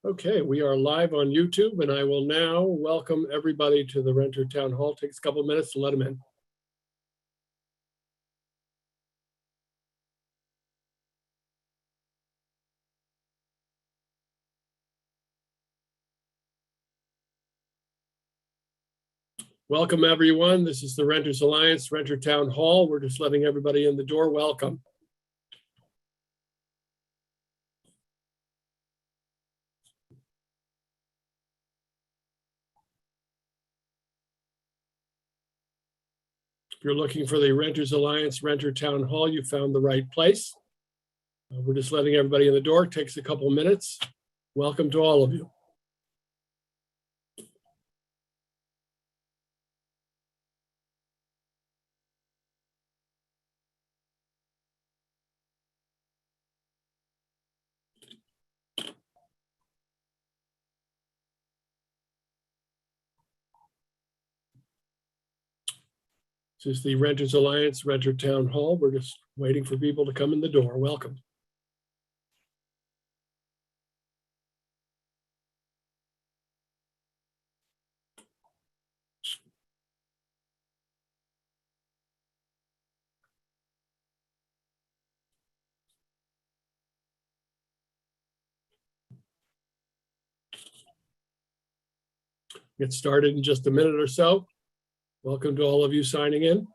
Okay, we are live on YouTube, and I will now welcome everybody to the Renter Town Hall. Takes a couple of minutes to let them in. Welcome, everyone. This is the Renters Alliance Renter Town Hall. We're just letting everybody in the door. Welcome. If you're looking for the Renters Alliance Renter Town Hall, you found the right place. We're just letting everybody in the door. It takes a couple of minutes. Welcome to all of you. This is the Renters Alliance Renter Town Hall. We're just waiting for people to come in the door. Welcome. Get started in just a minute or so. Welcome to all of you signing in. Let's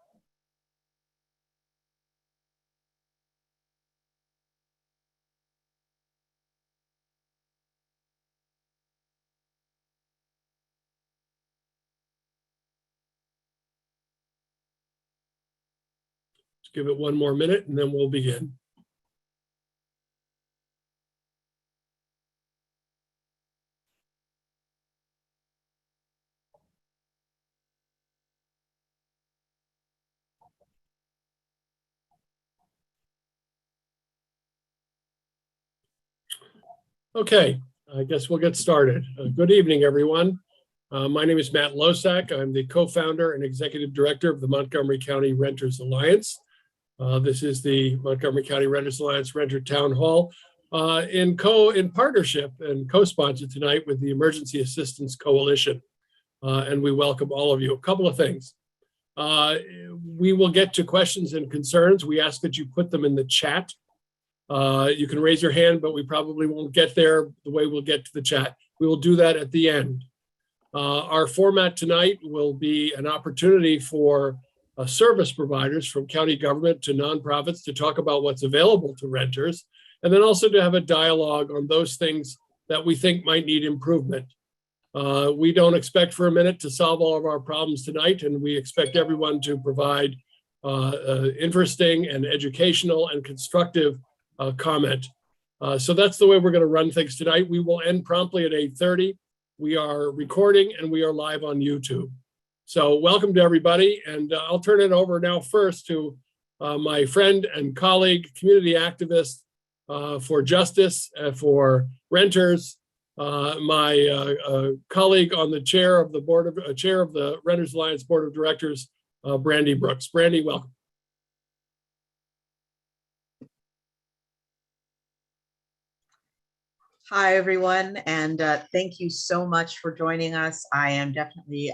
give it one more minute and then we'll begin. Okay, I guess we'll get started. Good evening, everyone. My name is Matt Losak. I'm the co-founder and executive director of the Montgomery County Renters Alliance. This is the Montgomery County Renters Alliance Renter Town Hall in partnership and co-sponsored tonight with the Emergency Assistance Coalition. And we welcome all of you. A couple of things. We will get to questions and concerns. We ask that you put them in the chat. You can raise your hand, but we probably won't get there the way we'll get to the chat. We will do that at the end. Our format tonight will be an opportunity for service providers from county government to nonprofits to talk about what's available to renters, and then also to have a dialogue on those things that we think might need improvement. We don't expect for a minute to solve all of our problems tonight, and we expect everyone to provide interesting and educational and constructive comment. So that's the way we're going to run things tonight. We will end promptly at 8:30. We are recording and we are live on YouTube. So welcome to everybody. And I'll turn it over now first to my friend and colleague, community activist for justice, for renters, my colleague on the chair of the Renters Alliance Board of Directors, Brandy Brooks. Brandy, welcome. Hi, everyone, and thank you so much for joining us. I am definitely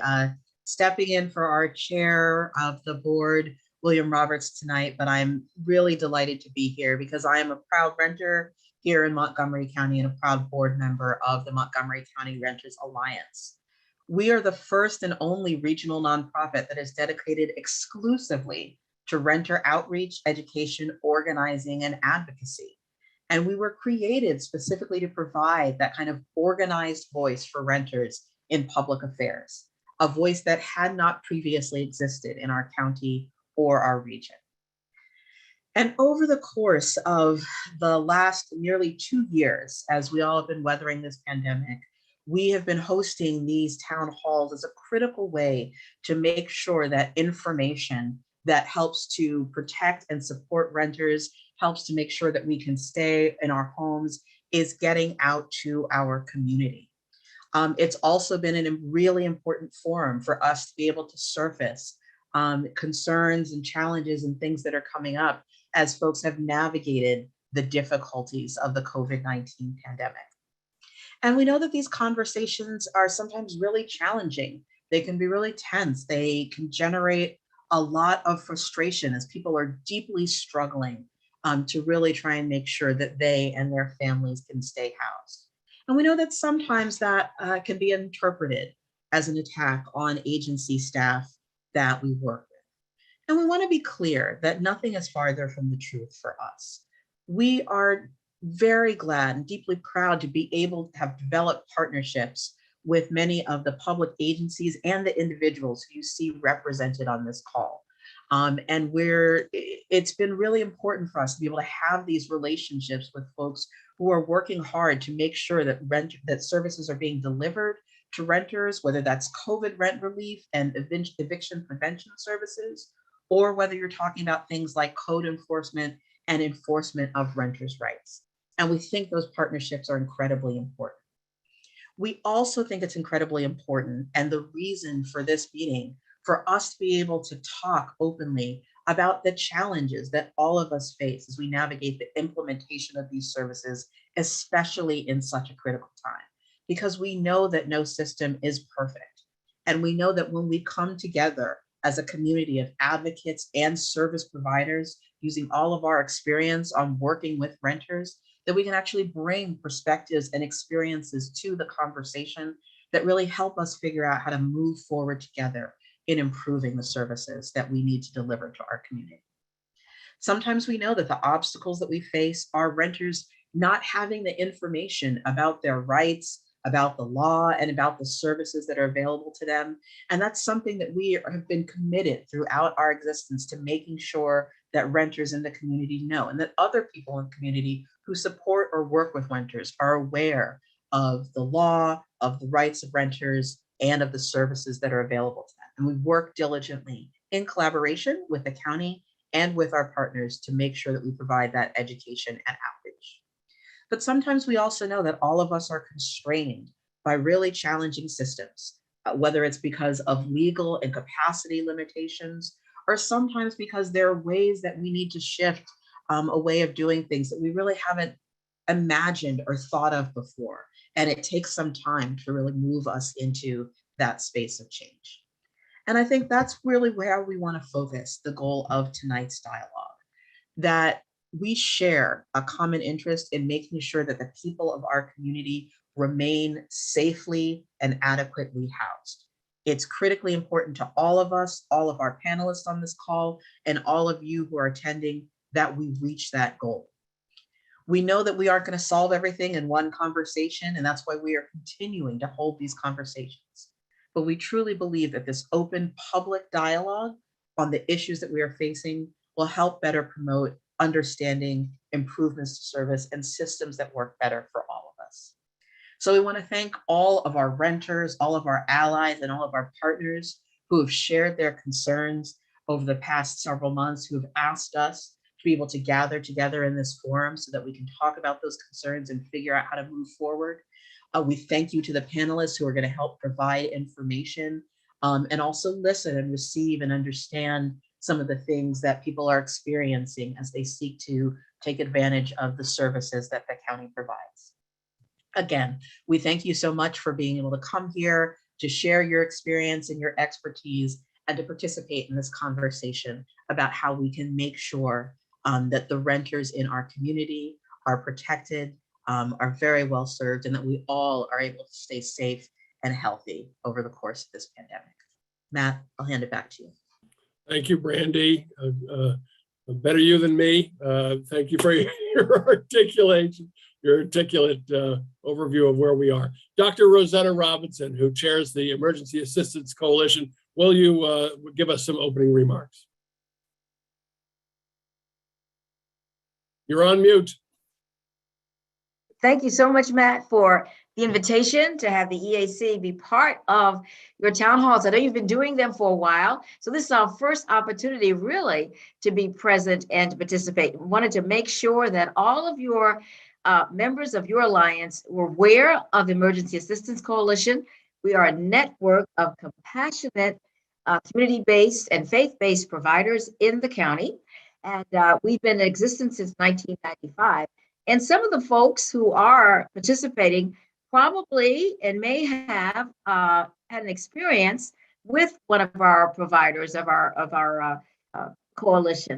stepping in for our chair of the board, William Roberts, tonight, but I'm really delighted to be here because I am a proud renter here in Montgomery County and a proud board member of the Montgomery County Renters Alliance. We are the first and only regional nonprofit that is dedicated exclusively to renter outreach, education, organizing, and advocacy. And we were created specifically to provide that kind of organized voice for renters in public affairs, a voice that had not previously existed in our county or our region. And over the course of the last nearly 2 years, as we all have been weathering this pandemic, we have been hosting these town halls as a critical way to make sure that information that helps to protect and support renters, helps to make sure that we can stay in our homes, is getting out to our community. It's also been a really important forum for us to be able to surface concerns and challenges and things that are coming up as folks have navigated the difficulties of the COVID-19 pandemic. And we know that these conversations are sometimes really challenging. They can be really tense. They can generate a lot of frustration as people are deeply struggling to really try and make sure that they and their families can stay housed. And we know that sometimes that can be interpreted as an attack on agency staff that we work with. And we want to be clear that nothing is farther from the truth for us. We are very glad and deeply proud to be able to have developed partnerships with many of the public agencies and the individuals who you see represented on this call. And it's been really important for us to be able to have these relationships with folks who are working hard to make sure that that services are being delivered to renters, whether that's COVID rent relief and eviction prevention services, or whether you're talking about things like code enforcement and enforcement of renters' rights. And we think those partnerships are incredibly important. We also think it's incredibly important, and the reason for this meeting, for us to be able to talk openly about the challenges that all of us face as we navigate the implementation of these services, especially in such a critical time, because we know that no system is perfect. And we know that when we come together as a community of advocates and service providers, using all of our experience on working with renters, that we can actually bring perspectives and experiences to the conversation that really help us figure out how to move forward together in improving the services that we need to deliver to our community. Sometimes we know that the obstacles that we face are renters not having the information about their rights, about the law, and about the services that are available to them. And that's something that we have been committed throughout our existence to making sure that renters in the community know, and that other people in the community who support or work with renters are aware of the law, of the rights of renters, and of the services that are available to them. And we work diligently in collaboration with the county and with our partners to make sure that we provide that education and outreach. But sometimes we also know that all of us are constrained by really challenging systems, whether it's because of legal and capacity limitations, or sometimes because there are ways that we need to shift a way of doing things that we really haven't imagined or thought of before. And it takes some time to really move us into that space of change. And I think that's really where we want to focus the goal of tonight's dialogue, that we share a common interest in making sure that the people of our community remain safely and adequately housed. It's critically important to all of us, all of our panelists on this call, and all of you who are attending, that we reach that goal. We know that we aren't going to solve everything in one conversation, and that's why we are continuing to hold these conversations. But we truly believe that this open public dialogue on the issues that we are facing will help better promote understanding, improvements to service, and systems that work better for all of us. So we want to thank all of our renters, all of our allies, and all of our partners who have shared their concerns over the past several months, who have asked us to be able to gather together in this forum so that we can talk about those concerns and figure out how to move forward. We thank you to the panelists who are going to help provide information and also listen and receive and understand some of the things that people are experiencing as they seek to take advantage of the services that the county provides. Again, we thank you so much for being able to come here to share your experience and your expertise and to participate in this conversation about how we can make sure that the renters in our community are protected, are very well served, and that we all are able to stay safe and healthy over the course of this pandemic. Matt, I'll hand it back to you. Thank you, Brandy. Better you than me. Thank you for your articulation, your articulate overview of where we are. Dr. Rosetta Robinson, who chairs the Emergency Assistance Coalition, will you give us some opening remarks? You're on mute. Thank you so much, Matt, for the invitation to have the EAC be part of your town halls. I know you've been doing them for a while, so this is our first opportunity really to be present and to participate. We wanted to make sure that all of your members of your alliance were aware of the Emergency Assistance Coalition. We are a network of compassionate, community-based and faith-based providers in the county, and we've been in existence since 1995. And some of the folks who are participating probably and may have had an experience with one of our providers of our coalition.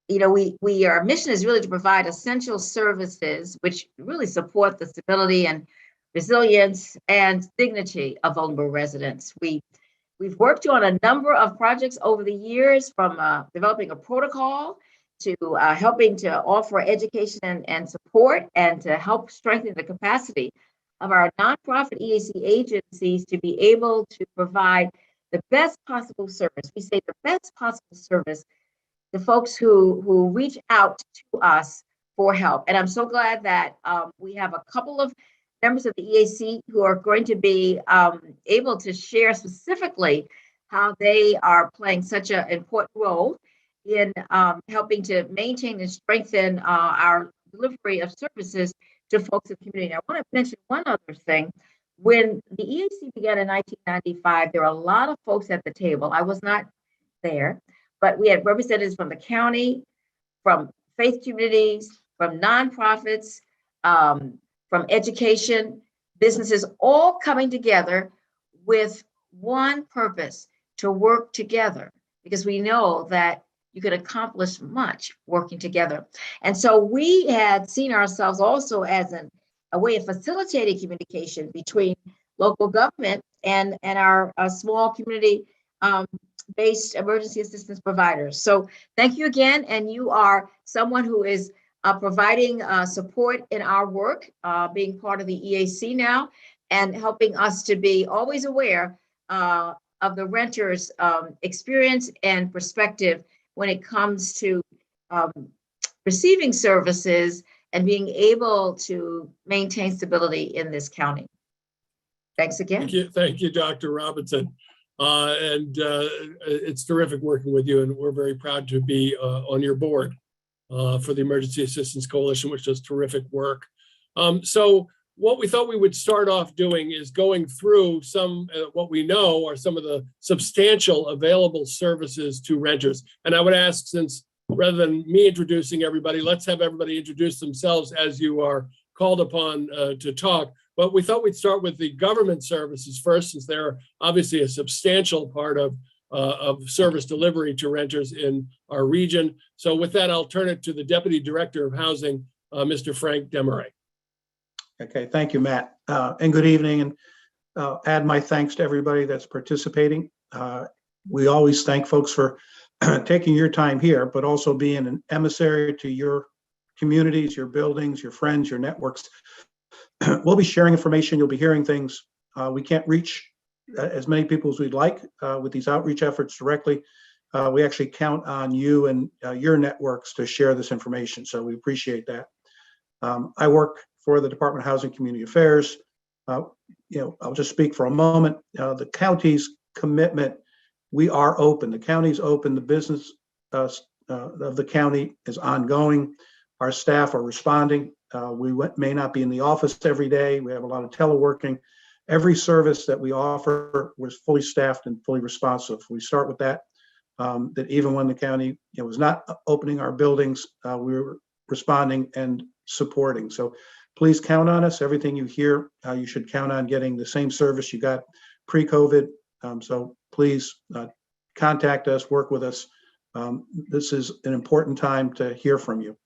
You know, our mission is really to provide essential services which really support the stability and resilience and dignity of vulnerable residents. We've worked on a number of projects over the years, from developing a protocol to helping to offer education and support, and to help strengthen the capacity of our nonprofit EAC agencies to be able to provide the best possible service. We say the best possible service to folks who reach out to us for help. And I'm so glad that we have a couple of members of the EAC who are going to be able to share specifically how they are playing such an important role in helping to maintain and strengthen our delivery of services to folks in the community. I want to mention one other thing. When the EAC began in 1995, there were a lot of folks at the table. I was not there, but we had representatives from the county, from faith communities, from nonprofits, from education, businesses, all coming together with one purpose: to work together, because we know that you could accomplish much working together. And so we had seen ourselves also as a way of facilitating communication between local government and our small community based emergency assistance providers. So thank you again. And you are someone who is providing support in our work, being part of the EAC now, and helping us to be always aware of the renters' experience and perspective when it comes to receiving services and being able to maintain stability in this county. Thanks again. Thank you, Dr. Robinson. It's terrific working with you, and we're very proud to be on your board for the Emergency Assistance Coalition, which does terrific work. So what we thought we would start off doing is going through some, what we know are some of the substantial available services to renters. And I would ask, since rather than me introducing everybody, let's have everybody introduce themselves as you are called upon to talk. But we thought we'd start with the government services first, since they're obviously a substantial part of service delivery to renters in our region. So with that, I'll turn it to the Deputy Director of Housing, Mr. Frank Desmarais. Okay, thank you, Matt. And good evening, and add my thanks to everybody that's participating. We always thank folks for taking your time here, but also being an emissary to your communities, your buildings, your friends, your networks. We'll be sharing information. You'll be hearing things. We can't reach as many people as we'd like with these outreach efforts directly. We actually count on you and your networks to share this information, so we appreciate that. I work for the Department of Housing and Community Affairs. I'll just speak for a moment. The county's commitment, we are open. The county's open. The business of the county is ongoing. Our staff are responding. We may not be in the office every day. We have a lot of teleworking. Every service that we offer was fully staffed and fully responsive. We start with that, that even when the county was not opening our buildings, we were responding and supporting. So please count on us. Everything you hear, you should count on getting the same service you got pre-COVID. So please contact us, work with us. This is an important time to hear from you.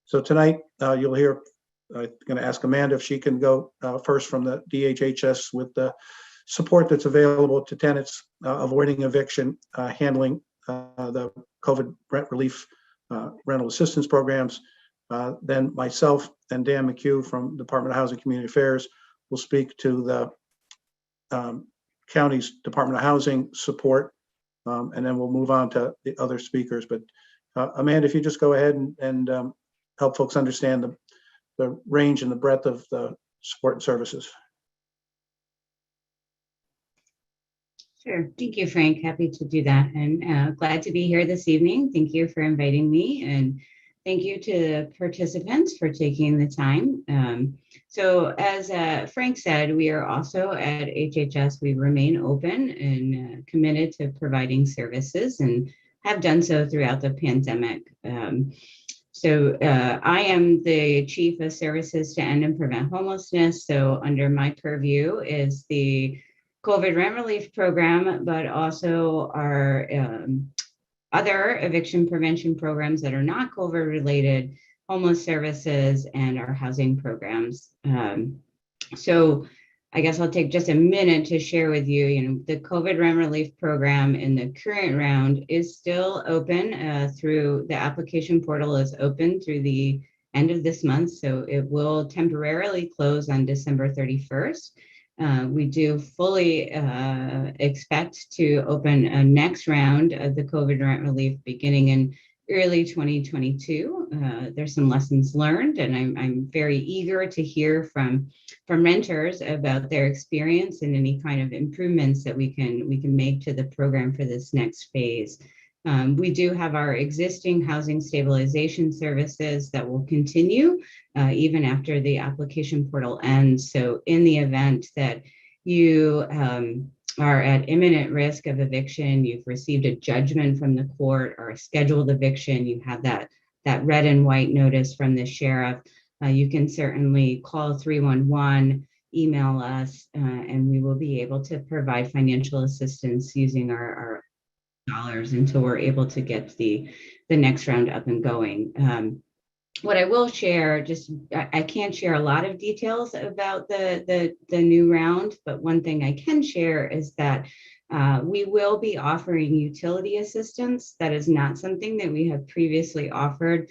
So tonight you'll hear, I'm going to ask Amanda if she can go first from the DHHS with the support that's available to tenants, avoiding eviction, handling the COVID rent relief rental assistance programs. Then myself and Dan McHugh from Department of Housing and Community Affairs will speak to the county's Department of Housing support, and then we'll move on to the other speakers. But Amanda, if you just go ahead and help folks understand the range and the breadth of the support and services. Sure. Thank you, Frank. Happy to do that. And glad to be here this evening. Thank you for inviting me. And thank you to the participants for taking the time. So as Frank said, we are also at HHS, we remain open and committed to providing services and have done so throughout the pandemic. So I am the Chief of Services to End and Prevent Homelessness. So under my purview is the COVID rent relief program, but also our other eviction prevention programs that are not COVID related, homeless services, and our housing programs. So I guess I'll take just a minute to share with you, the COVID rent relief program in the current round is still open through the application portal is open through the end of this month. So it will temporarily close on December 31st. We do fully expect to open a next round of the COVID rent relief beginning in early 2022. There's some lessons learned, and I'm very eager to hear from renters about their experience and any kind of improvements that we can make to the program for this next phase. We do have our existing housing stabilization services that will continue even after the application portal ends. So in the event that you are at imminent risk of eviction, you've received a judgment from the court or a scheduled eviction, you have that red and white notice from the sheriff, you can certainly call 311, email us, and we will be able to provide financial assistance using our dollars until we're able to get the next round up and going. What I will share, I can't share a lot of details about the new round, but one thing I can share is that we will be offering utility assistance. That is not something that we have previously offered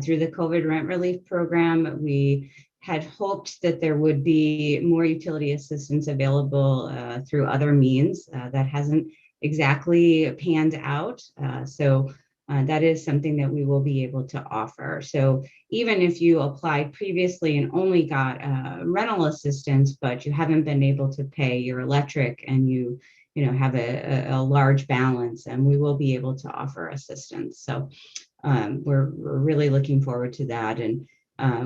through the COVID rent relief program. We had hoped that there would be more utility assistance available through other means. That hasn't exactly panned out. So that is something that we will be able to offer. So even if you applied previously and only got rental assistance, but you haven't been able to pay your electric and you have a large balance, and we will be able to offer assistance. So we're really looking forward to that. And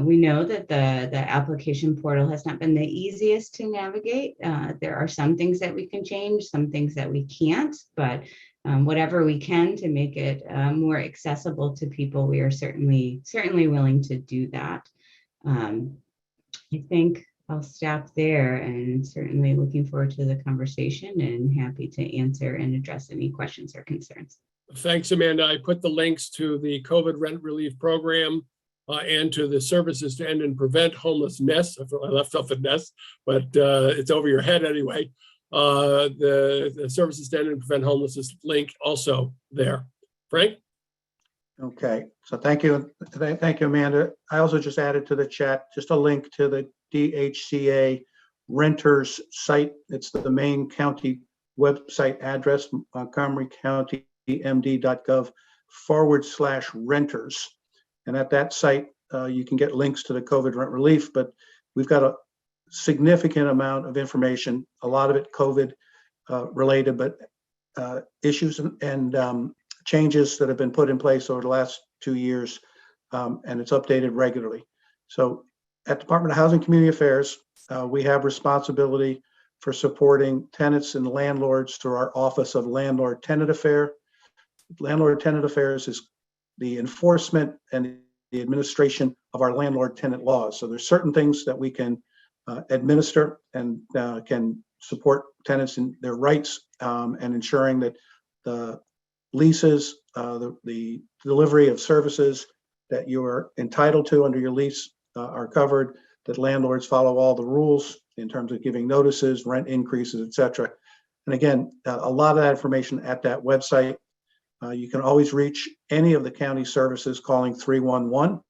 we know that the application portal has not been the easiest to navigate. There are some things that we can change, some things that we can't, but whatever we can to make it more accessible to people, we are certainly willing to do that. I think I'll stop there, and certainly looking forward to the conversation and happy to answer and address any questions or concerns. Thanks, Amanda. I put the links to the COVID rent relief program and to the services to end and prevent homelessness. I left off the nest, but it's over your head anyway. The services to end and prevent homelessness link also there. Frank? Okay, so thank you, Amanda. I also just added to the chat just a link to the DHCA renters site. It's the main county website address, montgomerycountymd.gov/renters. And at that site, you can get links to the COVID rent relief, but we've got a significant amount of information, a lot of it COVID related, but issues and changes that have been put in place over the last 2 years, and it's updated regularly. So at Department of Housing and Community Affairs, we have responsibility for supporting tenants and landlords through our Office of Landlord Tenant Affairs. Landlord Tenant Affairs is the enforcement and the administration of our landlord tenant laws. So there's certain things that we can administer and can support tenants in their rights, and ensuring that the leases, the delivery of services that you are entitled to under your lease are covered, that landlords follow all the rules in terms of giving notices, rent increases, et cetera. And again, a lot of that information at that website. You can always reach any of the county services calling 311.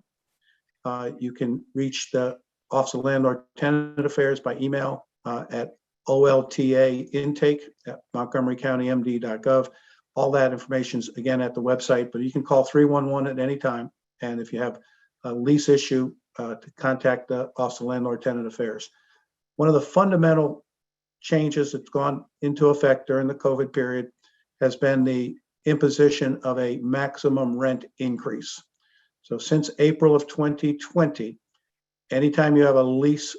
You can reach the Office of Landlord Tenant Affairs by email at oltaintake@montgomerycountymd.gov. All that information is again at the website, but you can call 311 at any time. And if you have a lease issue, to contact the Office of Landlord Tenant Affairs. One of the fundamental changes that's gone into effect during the COVID period has been the imposition of a maximum rent increase. So since April of 2020, anytime you have a lease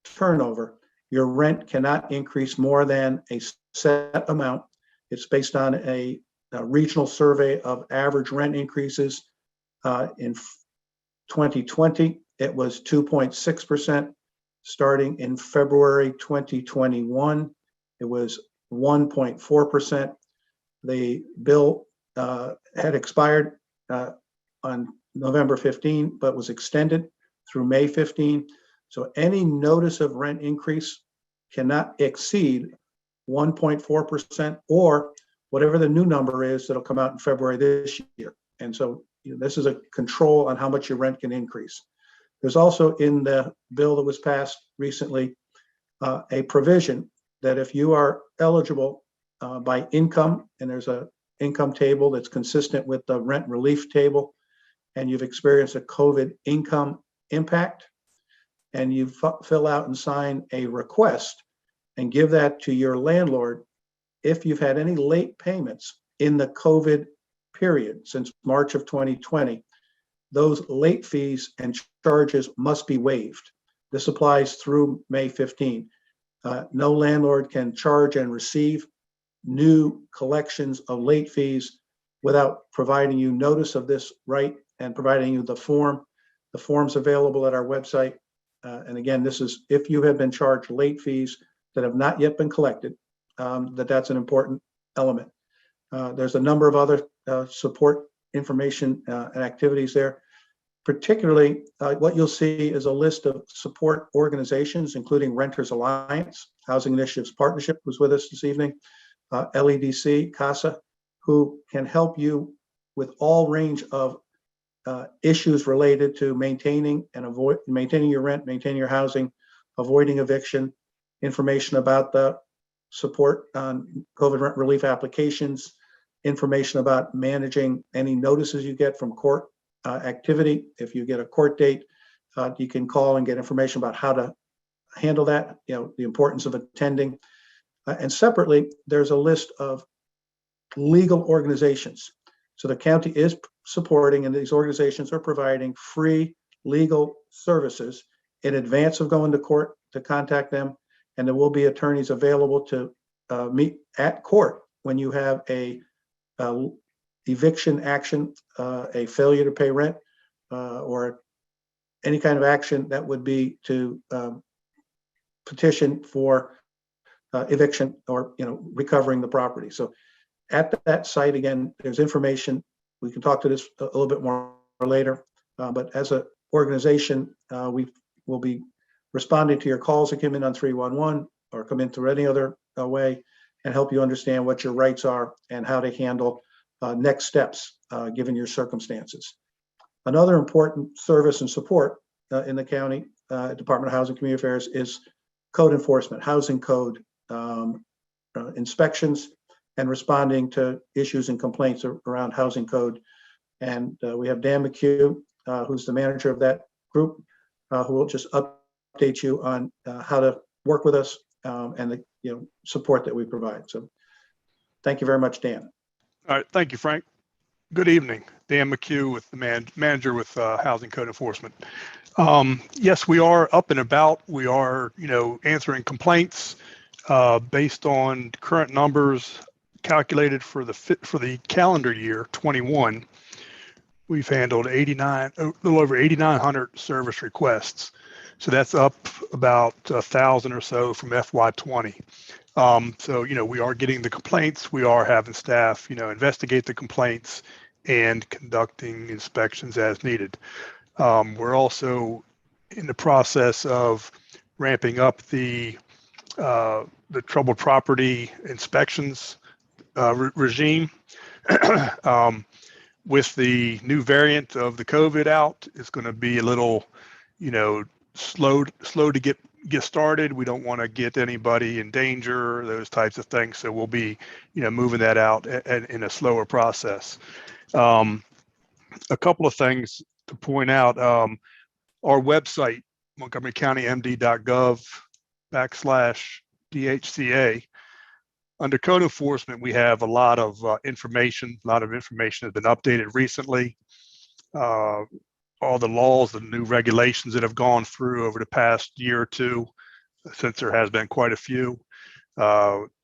turnover, your rent cannot increase more than a set amount. It's based on a regional survey of average rent increases in 2020, it was 2.6%. Starting in February 2021, it was 1.4%. The bill had expired on November 15, but was extended through May 15. So any notice of rent increase cannot exceed 1.4% or whatever the new number is that'll come out in February this year. And so this is a control on how much your rent can increase. There's also in the bill that was passed recently a provision that if you are eligible by income, and there's a income table that's consistent with the rent relief table, and you've experienced a COVID income impact, and you fill out and sign a request and give that to your landlord, if you've had any late payments in the COVID period since March of 2020, those late fees and charges must be waived. This applies through May 15. No landlord can charge and receive new collections of late fees without providing you notice of this right and providing you the form. The form's available at our website. And again, this is if you have been charged late fees that have not yet been collected, that's an important element. There's a number of other support information and activities there. Particularly, what you'll see is a list of support organizations, including Renters Alliance, Housing Initiatives Partnership was with us this evening, LEDC, CASA, who can help you with all range of issues related to maintaining your rent, maintaining your housing, avoiding eviction, information about the support on COVID rent relief applications, information about managing any notices you get from court activity. If you get a court date, you can call and get information about how to handle that, the importance of attending. And separately, there's a list of legal organizations. So the county is supporting, and these organizations are providing free legal services in advance of going to court to contact them. And there will be attorneys available to meet at court when you have a eviction action, a failure to pay rent, or any kind of action that would be to petition for eviction or recovering the property. So at that site, again, there's information. We can talk to this a little bit more later, but as an organization, we will be responding to your calls that come in on 311 or come in through any other way, and help you understand what your rights are and how to handle next steps given your circumstances. Another important service and support in the county Department of Housing and Community Affairs is code enforcement, housing code inspections, and responding to issues and complaints around housing code. And we have Dan McHugh, who's the manager of that group, who will just update you on how to work with us and the support that we provide. So thank you very much, Dan. All right, thank you, Frank. Good evening. Dan McHugh with the manager with Housing Code Enforcement. Yes, we are up and about. We are, answering complaints based on current numbers calculated for the calendar year 21. We've handled a little over 8,900 service requests. So that's up about 1,000 or so from FY20. So, we are getting the complaints. We are having staff, investigate the complaints and conducting inspections as needed. We're also in the process of ramping up the troubled property inspections regime. With the new variant of the COVID out, it's going to be a little, slow to get started. We don't want to get anybody in danger, those types of things. So we'll be, moving that out in a slower process. A couple of things to point out. Our website, montgomerycounty.md.gov/DHCA. Under code enforcement, we have a lot of information. A lot of information has been updated recently. All the laws and new regulations that have gone through over the past year or two, since there has been quite a few.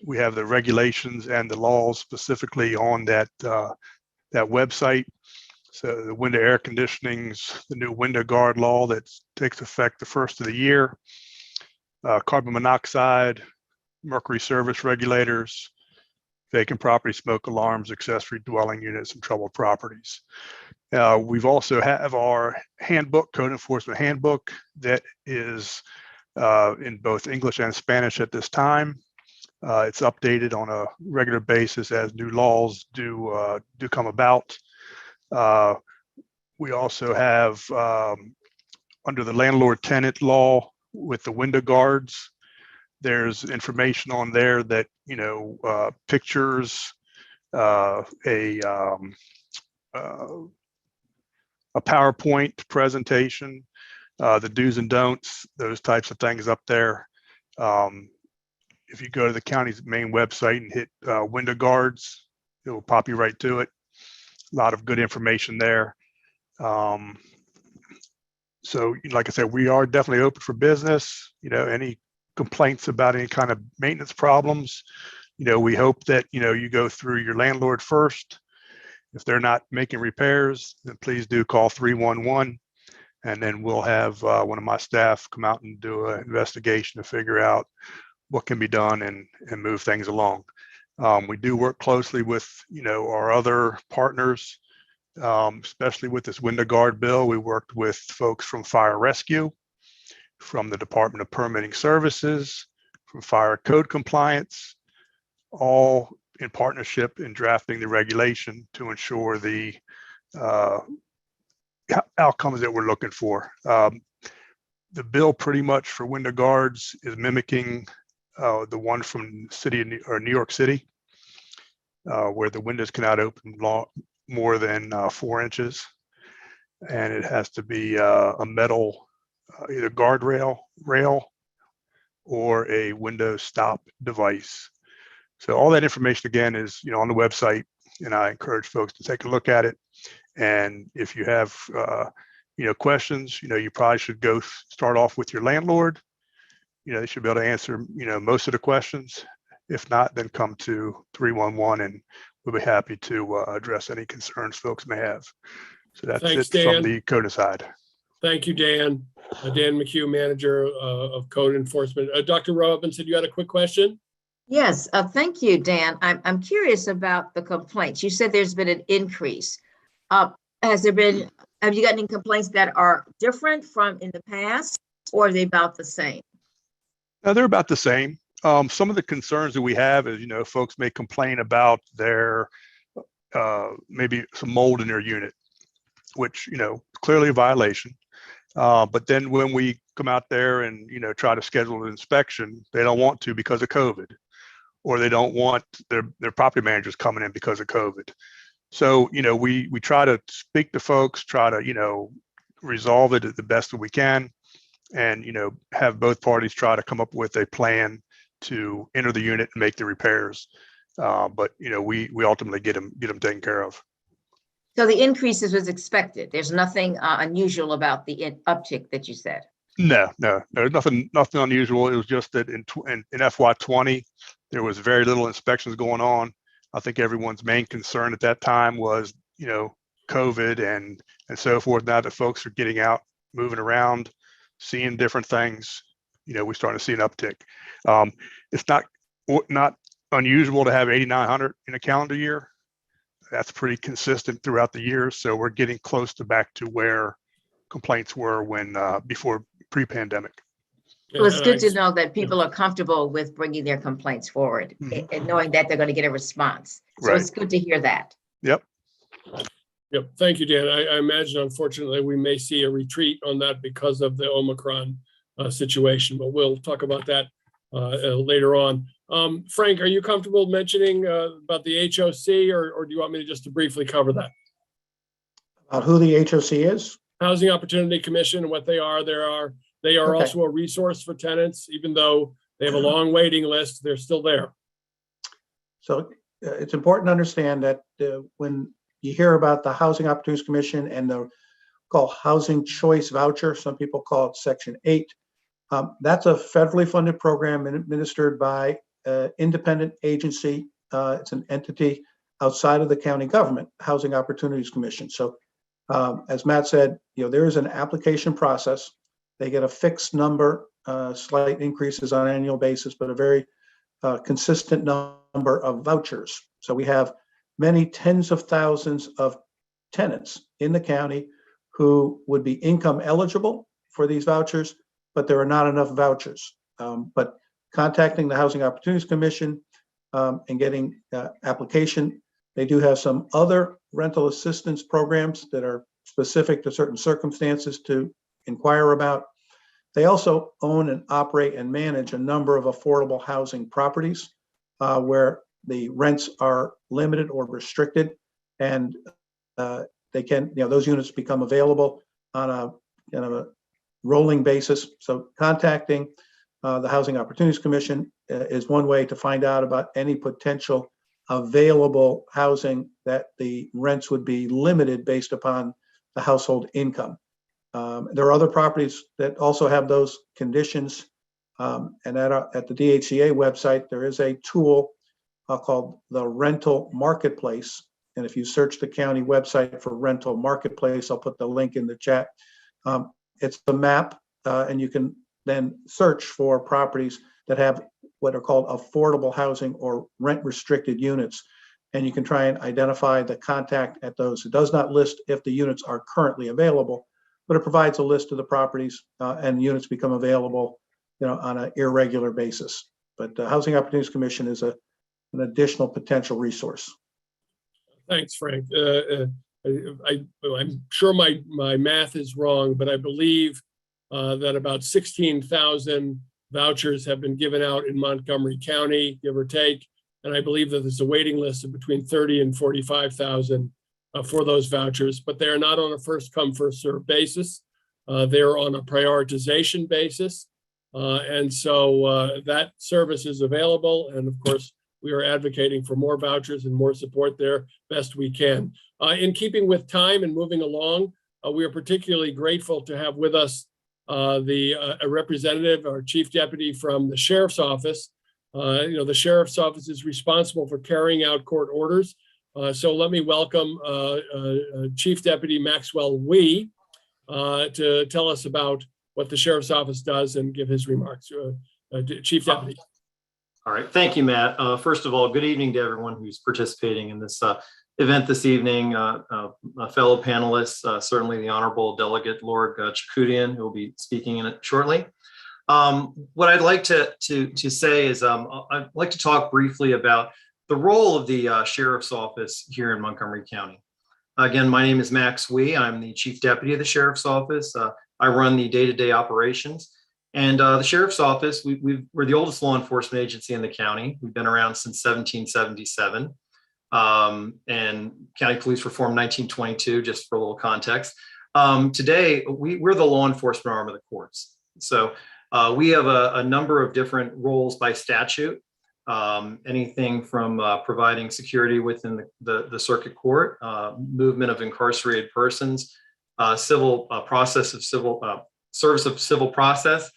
We have the regulations and the laws specifically on that website. So the window air conditionings, the new window guard law that takes effect the first of the year, carbon monoxide, mercury service regulators, vacant property smoke alarms, accessory dwelling units, and troubled properties. We've also have our handbook, code enforcement handbook, that is in both English and Spanish at this time. It's updated on a regular basis as new laws do come about. We also have under the Landlord Tenant Law with the window guards, there's information on there that, pictures, a PowerPoint presentation, the do's and don'ts, those types of things up there. If you go to the county's main website and hit window guards, it will pop you right to it. A lot of good information there. So like I said, we are definitely open for business. Any complaints about any kind of maintenance problems, we hope that, you go through your landlord first. If they're not making repairs, then please do call 311, and then we'll have one of my staff come out and do an investigation to figure out what can be done and move things along. We do work closely with, our other partners, especially with this window guard bill. We worked with folks from Fire Rescue, from the Department of Permitting Services, from Fire Code Compliance, all in partnership in drafting the regulation to ensure the outcomes that we're looking for. The bill pretty much for window guards is mimicking the one from New York City, where the windows cannot open more than 4 inches, and it has to be a metal either guardrail, rail, or a window stop device. So all that information again is on the website, and I encourage folks to take a look at it. And if you have questions, you probably should start off with your landlord. They should be able to answer most of the questions. If not, then come to 311 and we'll be happy to address any concerns folks may have. So that's Thanks, it from Dan. the code side. Thank you, Dan. Dan McHugh, Manager of Code Enforcement. Dr. Robinson, you had a quick question? Yes, thank you, Dan. I'm curious about the complaints. You said there's been an increase. Have you gotten any complaints that are different from in the past, or are they about the same? They're about the same. Some of the concerns that we have is, folks may complain about their maybe some mold in their unit, which, clearly a violation. But then when we come out there and, try to schedule an inspection, they don't want to because of COVID, or they don't want their property managers coming in because of COVID. So, we try to speak to folks, try to, resolve it the best that we can, and, have both parties try to come up with a plan to enter the unit and make the repairs. But, we ultimately get them taken care of. So the increases was expected. There's nothing unusual about the uptick that you said. No, there's nothing unusual. It was just that in FY20, there was very little inspections going on. I think everyone's main concern at that time was, COVID and so forth. Now that folks are getting out, moving around, seeing different things, we're starting to see an uptick. It's not unusual to have 8,900 in a calendar year. That's pretty consistent throughout the years. So we're getting close to back to where complaints were when before pre-pandemic. Well, it's good to know that people are comfortable with bringing their complaints forward and knowing that they're going to get a response. So Right. It's good to hear that. Yep. Thank you, Dan. I imagine, unfortunately, we may see a retreat on that because of the Omicron situation, but we'll talk about that later on. Frank, are you comfortable mentioning about the HOC, or do you want me to briefly cover that? About who the HOC is? Housing Opportunity Commission and what they are. They are Okay. also a resource for tenants, even though they have a long waiting list, they're still there. So it's important to understand that when you hear about the Housing Opportunities Commission and the called Housing Choice Voucher, some people call it Section 8, that's a federally funded program administered by an independent agency. It's an entity outside of the county government, Housing Opportunities Commission. So As Matt said, there is an application process. They get a fixed number, slight increases on an annual basis, but a very consistent number of vouchers. So we have many tens of thousands of tenants in the county who would be income eligible for these vouchers, but there are not enough vouchers. But contacting the Housing Opportunities Commission and getting application, they do have some other rental assistance programs that are specific to certain circumstances to inquire about. They also own and operate and manage a number of affordable housing properties where the rents are limited or restricted, and they can, those units become available on a kind of a rolling basis. So contacting the Housing Opportunities Commission is one way to find out about any potential available housing that the rents would be limited based upon the household income. There are other properties that also have those conditions. And at the DHCA website, there is a tool called the Rental Marketplace. And if you search the county website for Rental Marketplace, I'll put the link in the chat. It's a map, and you can then search for properties that have what are called affordable housing or rent restricted units. And you can try and identify the contact at those. It does not list if the units are currently available, but it provides a list of the properties and units become available, on an irregular basis. But the Housing Opportunities Commission is an additional potential resource. Thanks, Frank. I'm sure my math is wrong, but I believe that about 16,000 vouchers have been given out in Montgomery County, give or take. And I believe that there's a waiting list of between 30 and 45,000 for those vouchers, but they are not on a first come, first served basis. They're on a prioritization basis. And so that service is available. And of course, we are advocating for more vouchers and more support there best we can. In keeping with time and moving along, we are particularly grateful to have with us a representative, our chief deputy from the sheriff's office. The sheriff's office is responsible for carrying out court orders. So let me welcome Chief Deputy Maxwell Wee to tell us about what the sheriff's office does and give his remarks. Chief Deputy. All right, thank you, Matt. First of all, good evening to everyone who's participating in this event this evening. Fellow panelists, certainly the Honorable Delegate Lord Chakudian, who will be speaking in it shortly. What I'd like to say is I'd like to talk briefly about the role of the Sheriff's Office here in Montgomery County. Again, my name is Max Wee. I'm the Chief Deputy of the Sheriff's Office. I run the day-to-day operations. And the Sheriff's Office, we're the oldest law enforcement agency in the county. We've been around since 1777. And County Police Reform 1922, just for a little context. Today, we're the law enforcement arm of the courts. So we have a number of different roles by statute, anything from providing security within the circuit court, movement of incarcerated persons, civil process of civil service of civil process,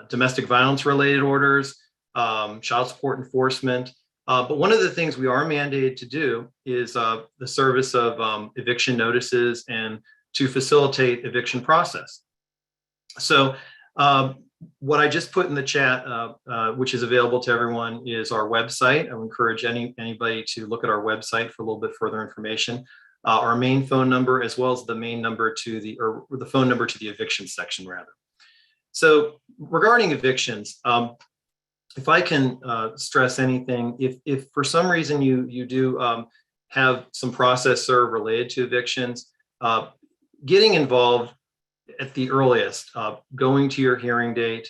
domestic violence related orders, child support enforcement. But one of the things we are mandated to do is the service of eviction notices and to facilitate eviction process. So what I just put in the chat, which is available to everyone, is our website. I would encourage anybody to look at our website for a little bit further information. Our main phone number, as well as the main number to the phone number to the eviction section, rather. So regarding evictions, if I can stress anything, if for some reason you do have some process served related to evictions, getting involved at the earliest, going to your hearing date,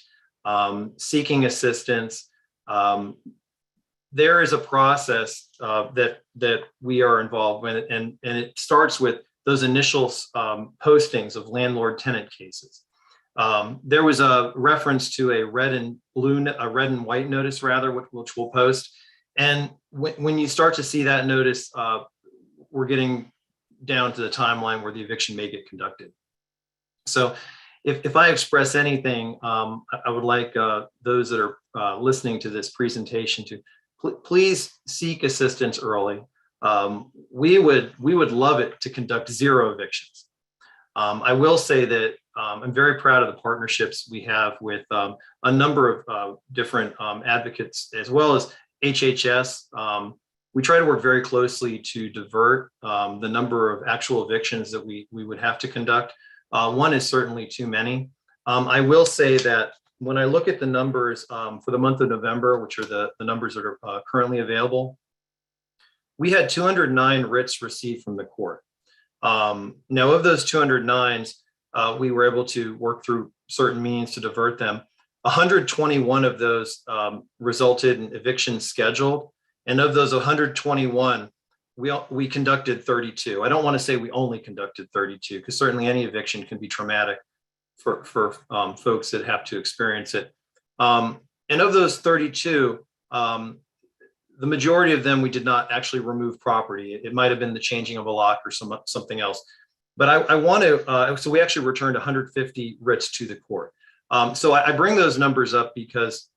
seeking assistance. There is a process that we are involved with, and it starts with those initial postings of landlord tenant cases. There was a reference to a red and white notice, rather, which we'll post. And when you start to see that notice, we're getting down to the timeline where the eviction may get conducted. So if I express anything, I would like those that are listening to this presentation to please seek assistance early. we would love it to conduct 0 evictions. I will say that I'm very proud of the partnerships we have with a number of different advocates, as well as HHS. We try to work very closely to divert the number of actual evictions that we would have to conduct. 1 is certainly too many. I will say that when I look at the numbers for the month of November, which are the numbers that are currently available, we had 209 writs received from the court. Now, of those 209s, we were able to work through certain means to divert them. 121 of those resulted in evictions scheduled. And of those 121, we conducted 32. I don't want to say we only conducted 32, because certainly any eviction can be traumatic for folks that have to experience it. And of those 32, the majority of them, we did not actually remove property. It might have been the changing of a lock or something else. But I want to, so we actually returned 150 writs to the court. So I bring those numbers up because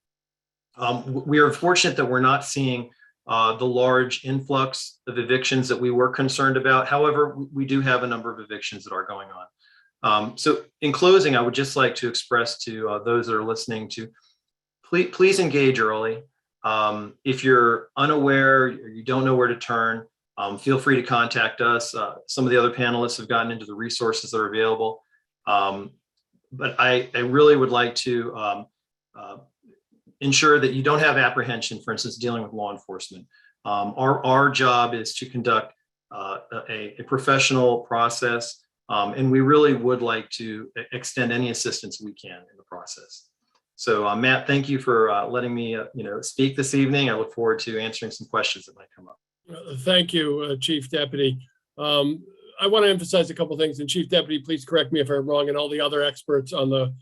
we are fortunate that we're not seeing the large influx of evictions that we were concerned about. However, we do have a number of evictions that are going on. So in closing, I would just like to express to those that are listening to please engage early. If you're unaware or you don't know where to turn, feel free to contact us. Some of the other panelists have gotten into the resources that are available. But I really would like to ensure that you don't have apprehension, for instance, dealing with law enforcement. Our job is to conduct a professional process, and we really would like to extend any assistance we can in the process. So Matt, thank you for letting me speak this evening. I look forward to answering some questions that might come up. Thank you, Chief Deputy. I want to emphasize a couple of things, and Chief Deputy, please correct me if I'm wrong, and all the other experts on the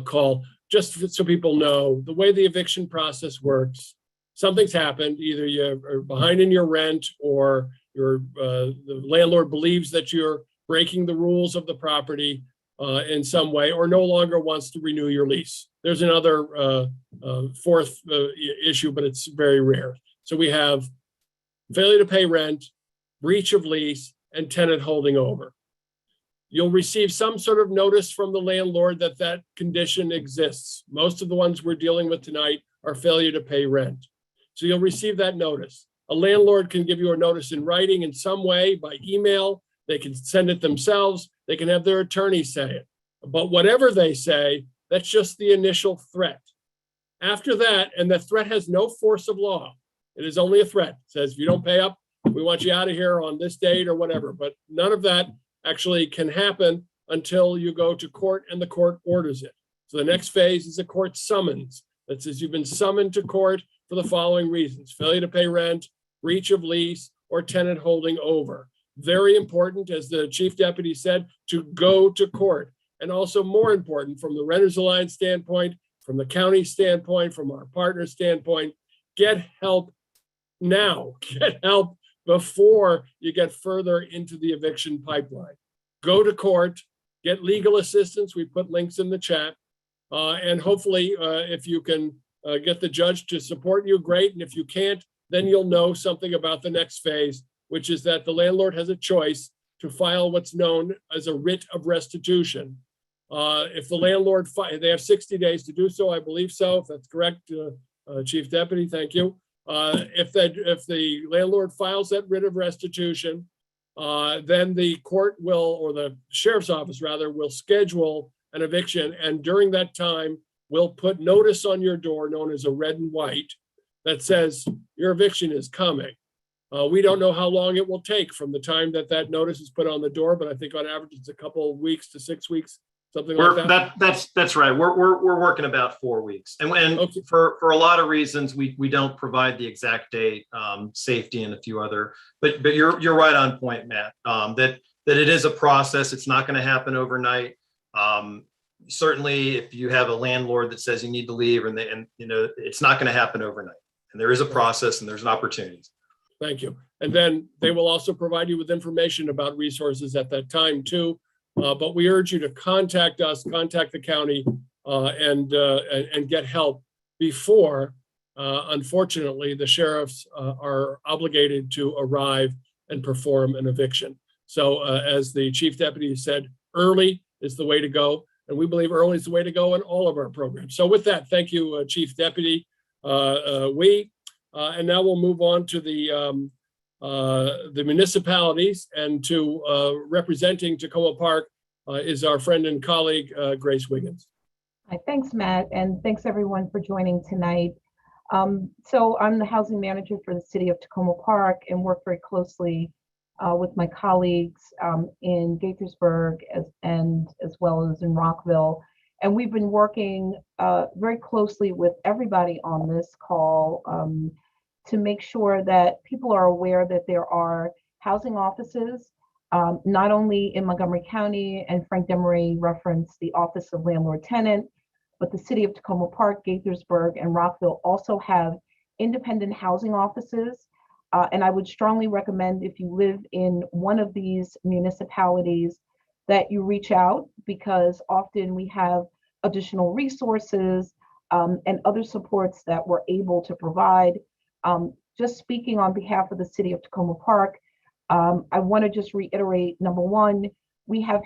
call, just so people know, the way the eviction process works, something's happened, either you're behind in your rent or the landlord believes that you're breaking the rules of the property in some way, or no longer wants to renew your lease. There's another fourth issue, but it's very rare. So we have failure to pay rent, breach of lease, and tenant holding over. You'll receive some sort of notice from the landlord that that condition exists. Most of the ones we're dealing with tonight are failure to pay rent. So you'll receive that notice. A landlord can give you a notice in writing in some way, by email. They can send it themselves. They can have their attorney say it. But whatever they say, that's just the initial threat. After that, and the threat has no force of law. It is only a threat. It says, if you don't pay up, we want you out of here on this date or whatever. But none of that actually can happen until you go to court and the court orders it. So the next phase is a court summons that says you've been summoned to court for the following reasons: failure to pay rent, breach of lease, or tenant holding over. Very important, as the Chief Deputy said, to go to court. And also more important, from the Renters Alliance standpoint, from the county standpoint, from our partner standpoint, get help now. Get help before you get further into the eviction pipeline. Go to court, get legal assistance. We put links in the chat. And hopefully, if you can get the judge to support you, great. And if you can't, then you'll know something about the next phase, which is that the landlord has a choice to file what's known as a writ of restitution. If the landlord, they have 60 days to do so, I believe so, if that's correct, Chief Deputy, thank you. If the landlord files that writ of restitution, then the court will, or the sheriff's office rather, will schedule an eviction. And during that time, we'll put notice on your door known as a red and white that says your eviction is coming. We don't know how long it will take from the time that that notice is put on the door, but I think on average it's a couple of weeks to 6 weeks. Something like that. That's right. We're working about 4 weeks, and okay. for a lot of reasons we don't provide the exact date, safety and a few other. But you're right on point, Matt. That it is a process. It's not going to happen overnight. Certainly, if you have a landlord that says you need to leave, and it's not going to happen overnight. And there is a process, and there's opportunities. Thank you. And then they will also provide you with information about resources at that time too. But we urge you to contact us, contact the county, and get help before, unfortunately, the sheriffs are obligated to arrive and perform an eviction. So as the chief deputy said, early is the way to go. And we believe early is the way to go in all of our programs. So with that, thank you, Chief Deputy. And now we'll move on to the municipalities, and to representing Tacoma Park is our friend and colleague, Grace Wiggins. Hi, thanks, Matt, and thanks everyone for joining tonight. So I'm the housing manager for the city of Tacoma Park and work very closely with my colleagues in Gaithersburg as well as in Rockville. And we've been working very closely with everybody on this call to make sure that people are aware that there are housing offices, not only in Montgomery County, and Frank Demery referenced the Office of Landlord Tenant, but the city of Tacoma Park, Gaithersburg, and Rockville also have independent housing offices. And I would strongly recommend, if you live in one of these municipalities, that you reach out, because often we have additional resources and other supports that we're able to provide. Just speaking on behalf of the city of Tacoma Park, I want to just reiterate, number one, we have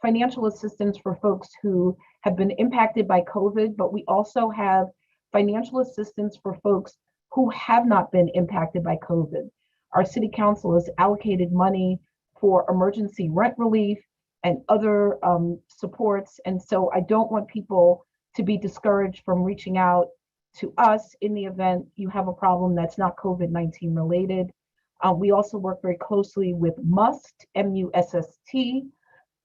financial assistance for folks who have been impacted by COVID, but we also have financial assistance for folks who have not been impacted by COVID. Our city council has allocated money for emergency rent relief and other supports. And so I don't want people to be discouraged from reaching out to us in the event you have a problem that's not COVID-19 related. We also work very closely with MUST, M-U-S-S-T,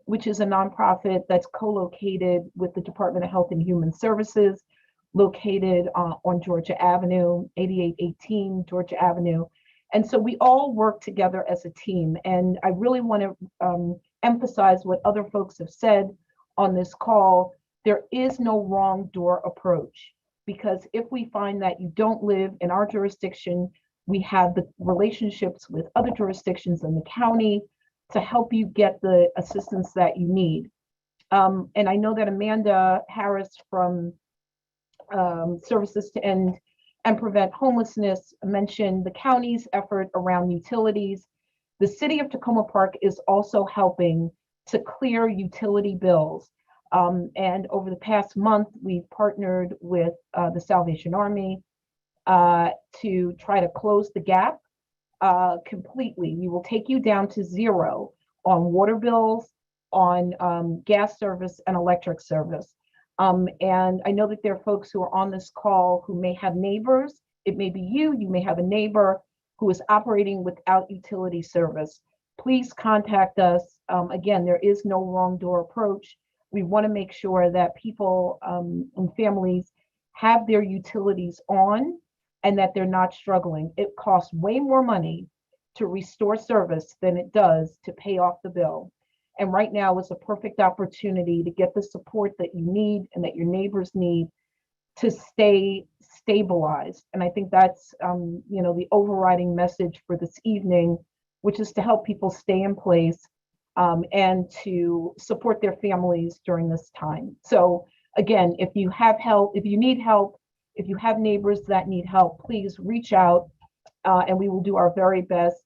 which is a nonprofit that's co-located with the Department of Health and Human Services, located on Georgia Avenue, 8818 Georgia Avenue. And so we all work together as a team. And I really want to emphasize what other folks have said on this call. There is no wrong door approach, because if we find that you don't live in our jurisdiction, we have the relationships with other jurisdictions in the county to help you get the assistance that you need. And I know that Amanda Harris from Services to End and Prevent Homelessness mentioned the county's effort around utilities. The city of Tacoma Park is also helping to clear utility bills. And over the past month, we've partnered with the Salvation Army to try to close the gap completely. We will take you down to zero on water bills, on gas service and electric service. And I know that there are folks who are on this call who may have neighbors. It may be you may have a neighbor who is operating without utility service. Please contact us. Again, there is no wrong door approach. We want to make sure that people and families have their utilities on and that they're not struggling. It costs way more money to restore service than it does to pay off the bill. And right now is a perfect opportunity to get the support that you need and that your neighbors need to stay stabilized. And I think that's the overriding message for this evening, which is to help people stay in place and to support their families during this time. So again, if you have help, if you need help, if you have neighbors that need help, please reach out and we will do our very best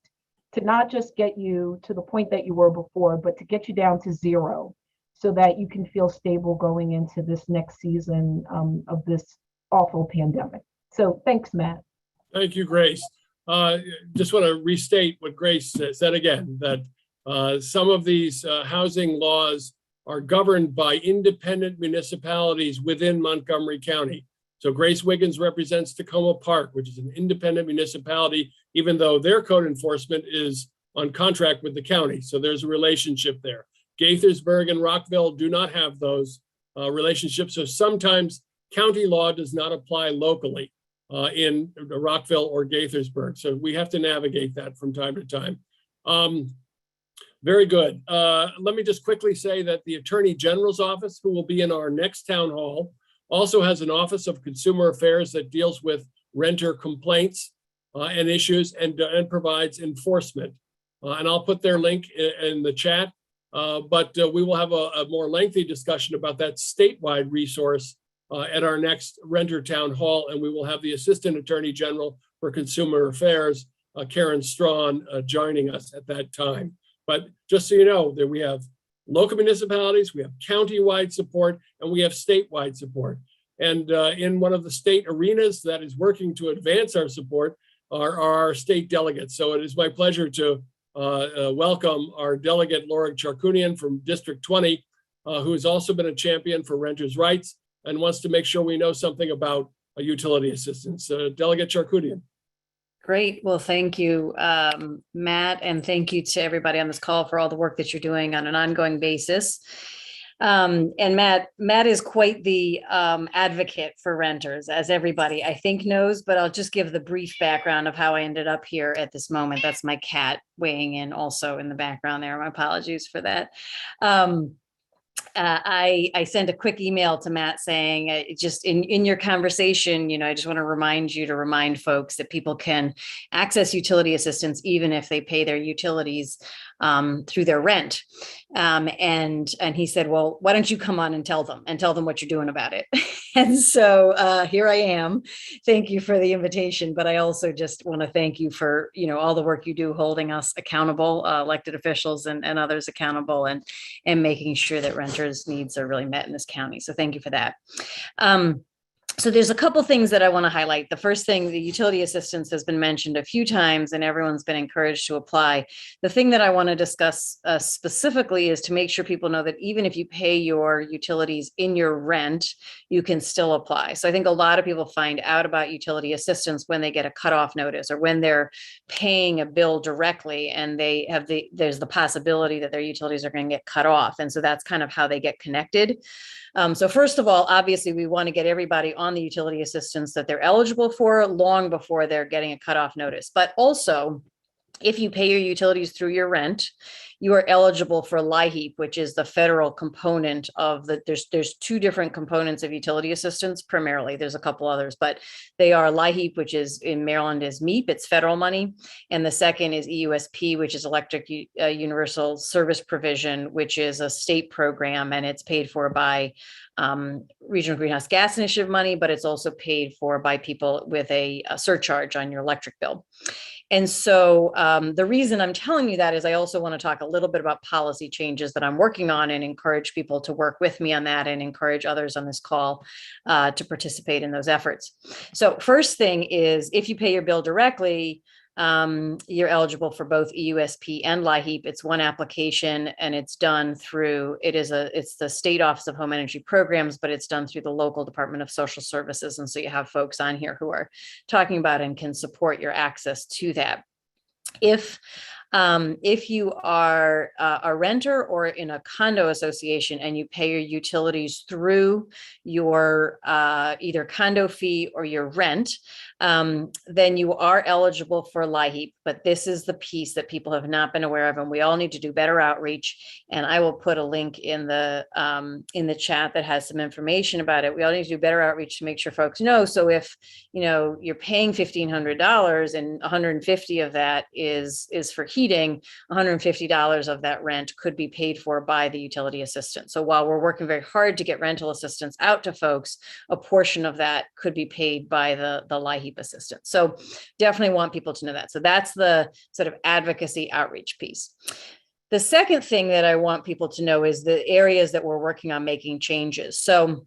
to not just get you to the point that you were before, but to get you down to zero so that you can feel stable going into this next season of this awful pandemic. So thanks, Matt. Thank you, Grace. Just want to restate what Grace said again, that some of these housing laws are governed by independent municipalities within Montgomery County. So Grace Wiggins represents Tacoma Park, which is an independent municipality, even though their code enforcement is on contract with the county. So there's a relationship there. Gaithersburg and Rockville do not have those relationships. So sometimes county law does not apply locally in Rockville or Gaithersburg. So we have to navigate that from time to time. Very good. Let me just quickly say that the Attorney General's office, who will be in our next town hall, also has an Office of Consumer Affairs that deals with renter complaints and issues and provides enforcement. And I'll put their link in the chat, but we will have a more lengthy discussion about that statewide resource at our next renter town hall. And we will have the Assistant Attorney General for Consumer Affairs Karen Strawn joining us at that time. But just so you know, that we have local municipalities, we have county-wide support, and we have statewide support. And in one of the state arenas that is working to advance our support are our state delegates. So it is my pleasure to welcome our delegate, Laura Charkunian from District 20, who has also been a champion for renters' rights and wants to make sure we know something about utility assistance. Delegate Charkunian. Great. Well, thank you, Matt, and thank you to everybody on this call for all the work that you're doing on an ongoing basis. And Matt is quite the advocate for renters, as everybody I think knows, but I'll just give the brief background of how I ended up here at this moment. That's my cat weighing in also in the background there. My apologies for that. I sent a quick email to Matt saying, just in your conversation, I just want to remind folks that people can access utility assistance even if they pay their utilities through their rent. And he said, well, why don't you come on and tell them what you're doing about it? And so here I am. Thank you for the invitation, but I also just want to thank you for, all the work you do holding us accountable, elected officials and others accountable, and making sure that renters' needs are really met in this county. So thank you for that. So there's a couple things that I want to highlight. The first thing, the utility assistance has been mentioned a few times and everyone's been encouraged to apply. The thing that I want to discuss specifically is to make sure people know that even if you pay your utilities in your rent, you can still apply. So I think a lot of people find out about utility assistance when they get a cutoff notice or when they're paying a bill directly and there's the possibility that their utilities are going to get cut off. And so that's kind of how they get connected. So first of all, obviously, we want to get everybody on the utility assistance that they're eligible for long before they're getting a cutoff notice. But also, if you pay your utilities through your rent, you are eligible for LIHEAP, which is the federal component of there's two different components of utility assistance primarily. There's a couple others, but they are LIHEAP, which is in Maryland is MEAP, it's federal money. And the second is EUSP, which is Electric Universal Service Provision, which is a state program, and it's paid for by Regional Greenhouse Gas Initiative money, but it's also paid for by people with a surcharge on your electric bill. And so the reason I'm telling you that is I also want to talk a little bit about policy changes that I'm working on and encourage people to work with me on that and encourage others on this call to participate in those efforts. So first thing is if you pay your bill directly, you're eligible for both EUSP and LIHEAP. It's one application and it's done through, it's the State Office of Home Energy Programs, but it's done through the local Department of Social Services. And so you have folks on here who are talking about and can support your access to that. If you are a renter or in a condo association and you pay your utilities through your either condo fee or your rent, then you are eligible for LIHEAP. But this is the piece that people have not been aware of, and we all need to do better outreach. And I will put a link in the chat that has some information about it. We all need to do better outreach to make sure folks know. So if you're paying $1,500 and $150 of that is for heating, $150 of that rent could be paid for by the utility assistant. So while we're working very hard to get rental assistance out to folks, a portion of that could be paid by the LIHEAP assistant. So definitely want people to know that. So that's the sort of advocacy outreach piece. The second thing that I want people to know is the areas that we're working on making changes. So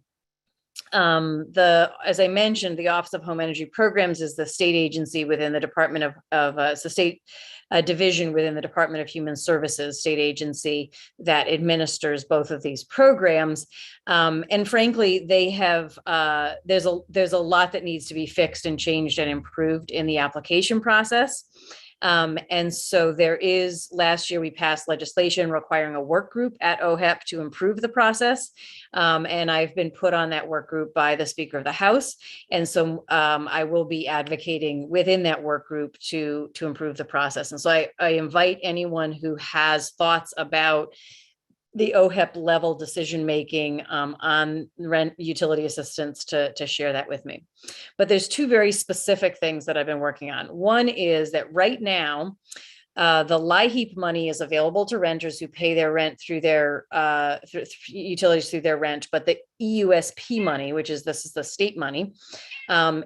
as I mentioned, the Office of Home Energy Programs is the state agency within the Department of it's the state division within the Department of Human Services, state agency that administers both of these programs. And frankly, they have there's a lot that needs to be fixed and changed and improved in the application process. And so last year we passed legislation requiring a work group at OHEP to improve the process. And I've been put on that work group by the Speaker of the House. And so I will be advocating within that work group to improve the process. And so I invite anyone who has thoughts about the OHEP level decision-making on rent utility assistance to share that with me. But there's two very specific things that I've been working on. One is that right now, The LIHEAP money is available to renters who pay their rent through their utilities through their rent, but the EUSP money, this is the state money,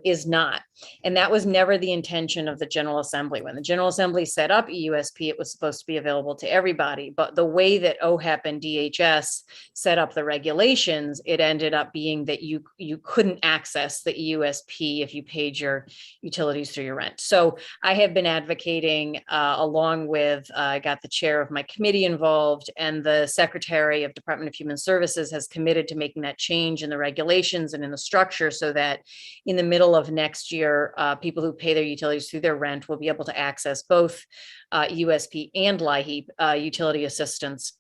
is not. And that was never the intention of the General Assembly. When the General Assembly set up EUSP, it was supposed to be available to everybody. But the way that OHEP and DHS set up the regulations, it ended up being that you couldn't access the EUSP if you paid your utilities through your rent. So I have been advocating along with, I got the chair of my committee involved, and the Secretary of Department of Human Services has committed to making that change in the regulations and in the structure so that in the middle of next year, people who pay their utilities through their rent will be able to access both USP and LIHEAP utility assistance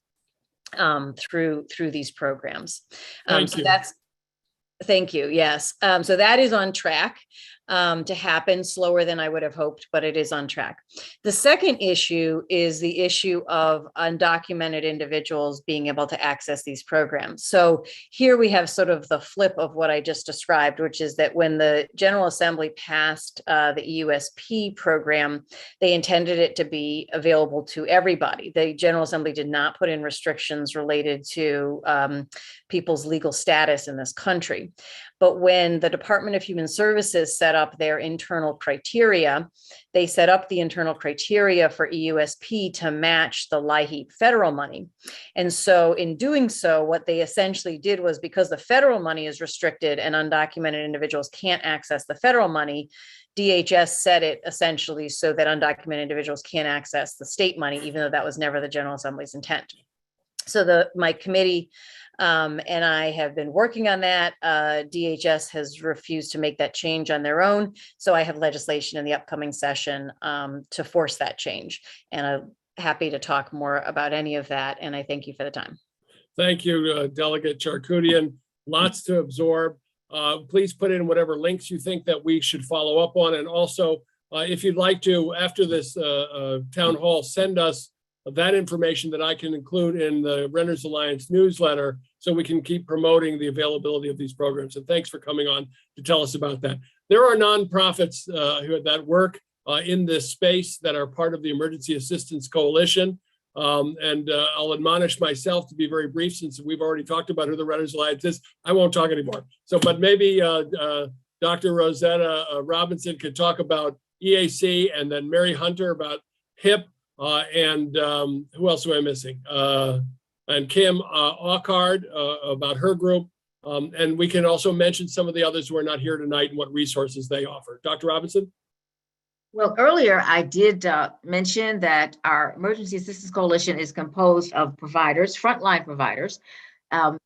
through these programs. Thank you. Thank you. Yes. So that is on track to happen, slower than I would have hoped, but it is on track. The second issue is the issue of undocumented individuals being able to access these programs. So here we have sort of the flip of what I just described, which is that when the General Assembly passed the EUSP program, they intended it to be available to everybody. The General Assembly did not put in restrictions related to people's legal status in this country. But when the Department of Human Services set up their internal criteria, they set up the internal criteria for EUSP to match the LIHEAP federal money. And so in doing so, what they essentially did was, because the federal money is restricted and undocumented individuals can't access the federal money, DHS set it essentially so that undocumented individuals can't access the state money, even though that was never the General Assembly's intent. So my committee and I have been working on that. DHS has refused to make that change on their own. So I have legislation in the upcoming session to force that change. And I'm happy to talk more about any of that. And I thank you for the time. Thank you, Delegate Charkoudian. Lots to absorb. Please put in whatever links you think that we should follow up on. And also, if you'd like to, after this town hall, send us that information that I can include in the Renters Alliance newsletter so we can keep promoting the availability of these programs. And thanks for coming on to tell us about that. There are nonprofits that work in this space that are part of the Emergency Assistance Coalition. I'll admonish myself to be very brief since we've already talked about who the Renters Alliance is. I won't talk anymore. So, but maybe Dr. Rosetta Robinson could talk about EAC, and then Mary Hunter about HIP, and who else am I missing? And Kim Aukard about her group. And we can also mention some of the others who are not here tonight and what resources they offer. Dr. Robinson? Well, earlier I did mention that our Emergency Assistance Coalition is composed of providers, frontline providers, and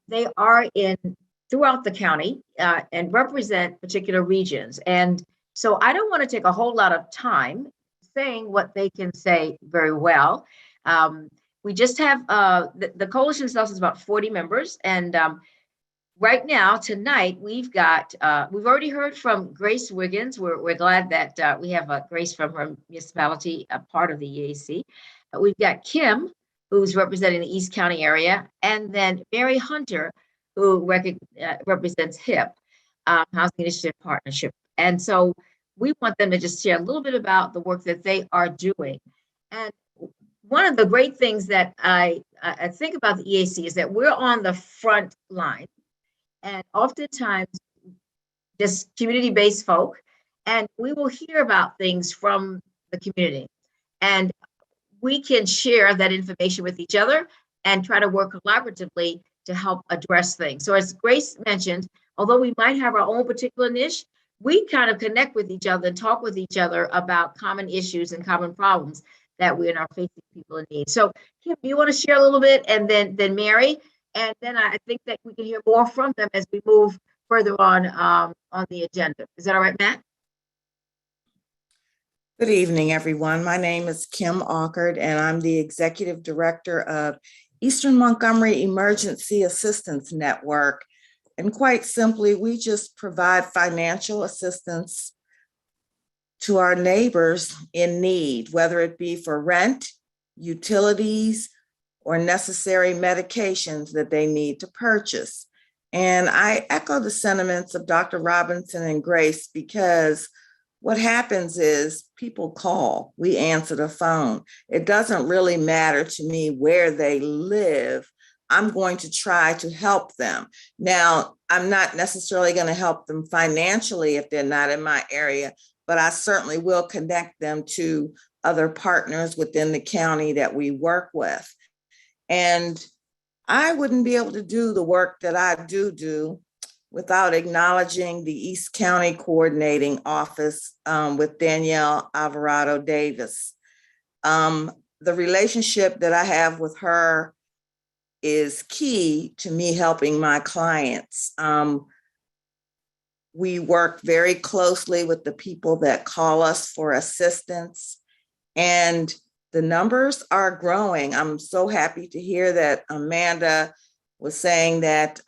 they are throughout the county and represent particular regions. And so I don't want to take a whole lot of time saying what they can say very well. We just have, the coalition itself is about 40 members. And right now, tonight, we've already heard from Grace Wiggins. We're glad that we have Grace from her municipality, a part of the EAC. We've got Kim, who's representing the East County area, and then Mary Hunter, who represents HIP, Housing Initiative Partnership. And so we want them to just share a little bit about the work that they are doing. And one of the great things that I think about the EAC is that we're on the front line, and oftentimes just community-based folk, and we will hear about things from the community. And we can share that information with each other and try to work collaboratively to help address things. So as Grace mentioned, although we might have our own particular niche, we kind of connect with each other and talk with each other about common issues and common problems that we are facing people in need. So Kim, you want to share a little bit, and then Mary, and then I think that we can hear more from them as we move further on the agenda. Is that all right, Matt? Good evening, everyone. My name is Kim Aukard, and I'm the Executive Director of Eastern Montgomery Emergency Assistance Network. And quite simply, we just provide financial assistance to our neighbors in need, whether it be for rent, utilities, or necessary medications that they need to purchase. And I echo the sentiments of Dr. Robinson and Grace, because what happens is people call, we answer the phone. It doesn't really matter to me where they live. I'm going to try to help them. Now, I'm not necessarily going to help them financially if they're not in my area, but I certainly will connect them to other partners within the county that we work with. And I wouldn't be able to do the work that I do without acknowledging the East County Coordinating Office with Danielle Alvarado Davis. The relationship that I have with her is key to me helping my clients. We work very closely with the people that call us for assistance, and the numbers are growing. I'm so happy to hear that Amanda was saying that